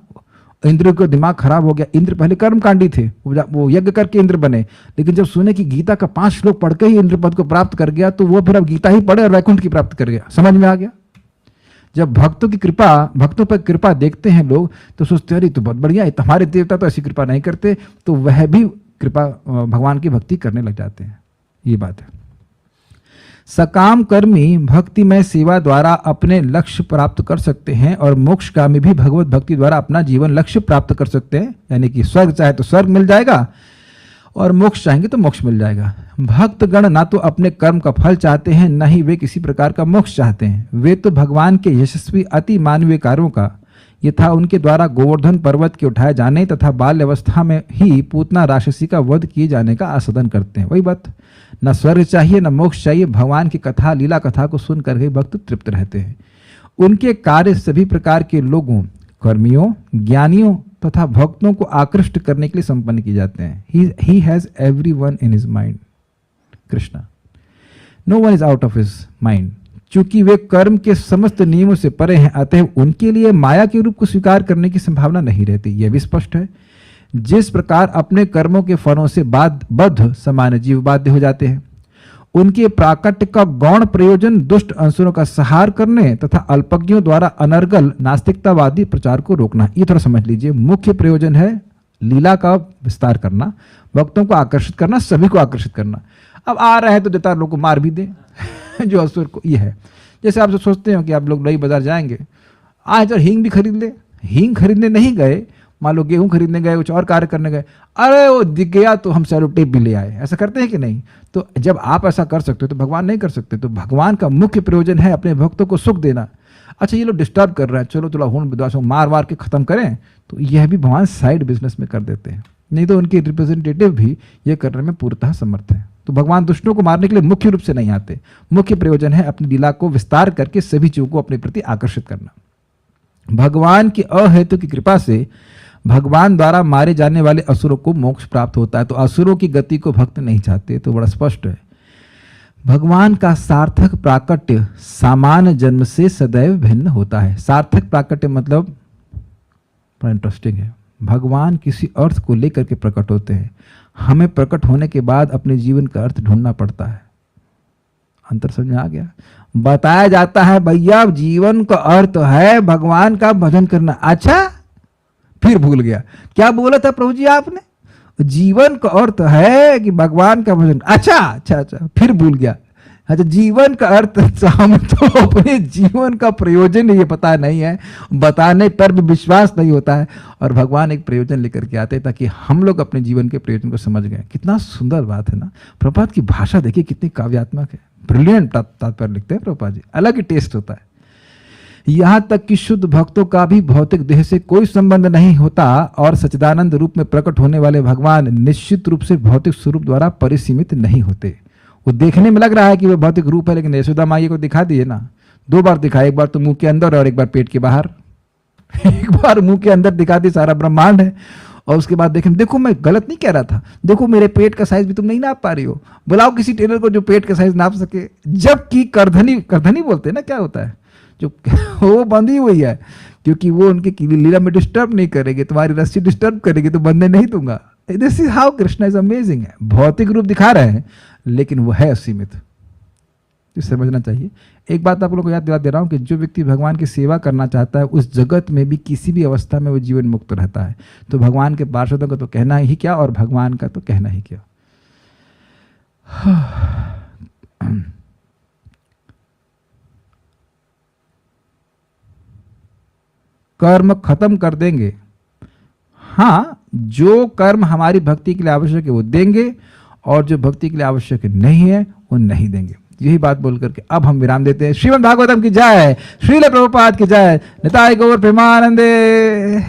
इंद्र को दिमाग खराब हो गया। इंद्र पहले कर्मकांडी थे, वो यज्ञ करके इंद्र बने, लेकिन जब सुने कि गीता का 5 श्लोक पढ़ के ही इंद्र पद को प्राप्त कर गया तो वो फिर अब गीता ही पढ़े और वैकुंठ की प्राप्त कर गया। समझ में आ गया? जब भक्तों पर कृपा देखते हैं लोग तो सोचते हैं अरे तो बहुत बढ़िया है, हमारे देवता तो ऐसी कृपा नहीं करते, तो वह भी कृपा भगवान की भक्ति करने लग जाते हैं। ये बात है। सकाम कर्मी भक्तिमय सेवा द्वारा अपने लक्ष्य प्राप्त कर सकते हैं और मोक्षकामी भी भगवत भक्ति द्वारा अपना जीवन लक्ष्य प्राप्त कर सकते हैं। यानी कि स्वर्ग चाहे तो स्वर्ग मिल जाएगा और मोक्ष चाहेंगे तो मोक्ष मिल जाएगा। भक्तगण ना तो अपने कर्म का फल चाहते हैं, न ही वे किसी प्रकार का मोक्ष चाहते हैं। वे तो भगवान के यशस्वी अति मानवीय कार्यों का, यथा उनके द्वारा गोवर्धन पर्वत के उठाए जाने तथा बाल्य अवस्था में ही पूतना राक्षसी का वध किए जाने का आस्वादन करते हैं। वही बात, न स्वर्ग चाहिए न मोक्ष चाहिए, भगवान की कथा लीला कथा को सुनकर ही भक्त तृप्त रहते हैं। उनके कार्य सभी प्रकार के लोगों, कर्मियों, ज्ञानियों तथा भक्तों को आकृष्ट करने के लिए संपन्न किए जाते हैं। He has everyone in his mind. Krishna, no one is out of his mind. चूंकि वे कर्म के समस्त नियमों से परे हैं, अतः उनके लिए माया के रूप को स्वीकार करने की संभावना नहीं रहती। यह भी स्पष्ट है। जिस प्रकार अपने कर्मों के फलों से बद्ध समान जीव बाध्य हो जाते हैं, उनके प्राकट्य का गौण प्रयोजन दुष्ट अंसुरों का संहार करने तथा अल्पज्ञों द्वारा अनर्गल नास्तिकतावादी प्रचार को रोकना। ये थोड़ा समझ लीजिए, मुख्य प्रयोजन है लीला का विस्तार करना, भक्तों को आकर्षित करना, सभी को आकर्षित करना। अब आ रहे हैं तो देता लोगों को मार भी दे जो असुर को ये है। जैसे आप जो सोचते हो कि आप लोग नई बाजार जाएंगे, आज और हींग भी खरीद ले, हींग खरीदने नहीं गए, मान लो गेहूं खरीदने गए, कुछ और कार्य करने गए, अरे वो दिख गया तो हम सेलो टेप भी ले आए, ऐसा करते हैं कि नहीं? तो जब आप ऐसा कर सकते हो तो भगवान नहीं कर सकते? तो भगवान का मुख्य प्रयोजन है अपने भक्तों को सुख देना। अच्छा ये लोग डिस्टर्ब कर रहे हैं, चलो थोड़ा हुन विद्वास मार के खत्म करें, तो यह भी भगवान साइड बिजनेस में कर देते हैं। नहीं तो उनके रिप्रेजेंटेटिव भी ये करने में पूर्णतः समर्थ है। तो भगवान दुष्टों को मारने के लिए मुख्य रूप से नहीं आते, मुख्य प्रयोजन है अपनी लीला को विस्तार करके सभी जीवों को अपने प्रति आकर्षित करना। भगवान की अहेतु की कृपा से भगवान द्वारा मारे जाने वाले असुरों को मोक्ष प्राप्त होता है। तो असुरों की गति को भक्त नहीं चाहते, तो बड़ा स्पष्ट है। भगवान का सार्थक प्राकट्य सामान्य जन्म से सदैव भिन्न होता है। सार्थक प्राकट्य मतलब बड़ा इंटरेस्टिंग है। भगवान किसी अर्थ को लेकर के प्रकट होते हैं, हमें प्रकट होने के बाद अपने जीवन का अर्थ ढूंढना पड़ता है। अंतर समझ में आ गया? बताया जाता है भैया जीवन का अर्थ है भगवान का भजन करना। अच्छा, फिर भूल गया। क्या बोला था प्रभु जी आपने? जीवन का अर्थ है कि भगवान का भजन। अच्छा, फिर भूल गया। अच्छा, जीवन का अर्थ, हम तो अपने जीवन का प्रयोजन ये पता नहीं है, बताने पर भी विश्वास नहीं होता है, और भगवान एक प्रयोजन लेकर के आते हैं ताकि हम लोग अपने जीवन के प्रयोजन को समझ गए। कितना सुंदर बात है ना। प्रभुपाद की भाषा देखिए कितनी काव्यात्मक है, ब्रिलियंट तात्पर्य लिखते हैं प्रभुपाद जी, अलग ही टेस्ट होता है। यहाँ तक कि शुद्ध भक्तों का भी भौतिक देह से कोई संबंध नहीं होता, और सच्चिदानंद रूप में प्रकट होने वाले भगवान निश्चित रूप से भौतिक स्वरूप द्वारा परिसीमित नहीं होते। वो देखने में लग रहा है कि वो भौतिक रूप है, लेकिन यशोदा माई को दिखा दिए ना, 2 बार दिखाया, एक बार तो मुंह के अंदर और एक बार पेट के बाहर। एक बार मुंह के अंदर दिखा दी सारा ब्रह्मांड है, और उसके बाद देखें, देखो मैं गलत नहीं कह रहा था, देखो मेरे पेट का साइज भी तुम नहीं नाप पा रही हो, बुलाओ किसी टेलर को जो पेट का साइज नाप सके। जबकि करधनी बोलते हैं ना, क्या होता है जो वो बंधी हुई है, क्योंकि वो उनके लीला में डिस्टर्ब नहीं करेगी, तुम्हारी रस्सी डिस्टर्ब करेगी तो बंधने नहीं दूंगा। This is how Krishna is amazing है। भौतिक रूप दिखा रहे हैं लेकिन वो है असीमित, तो समझना चाहिए। एक बात आप लोगों को याद दिला दे रहा हूं कि जो व्यक्ति भगवान की सेवा करना चाहता है उस जगत में भी किसी भी अवस्था में वो जीवन मुक्त रहता है। तो भगवान के पार्षदों का तो कहना ही क्या, और भगवान का तो कहना ही क्या। कर्म खत्म कर देंगे, हाँ, जो कर्म हमारी भक्ति के लिए आवश्यक है वो देंगे, और जो भक्ति के लिए आवश्यक नहीं है वो नहीं देंगे। यही बात बोल करके अब हम विराम देते हैं। श्रीमद् भागवतम की जय, श्रील प्रभुपाद की जय, निताय गौर प्रेमानंदे।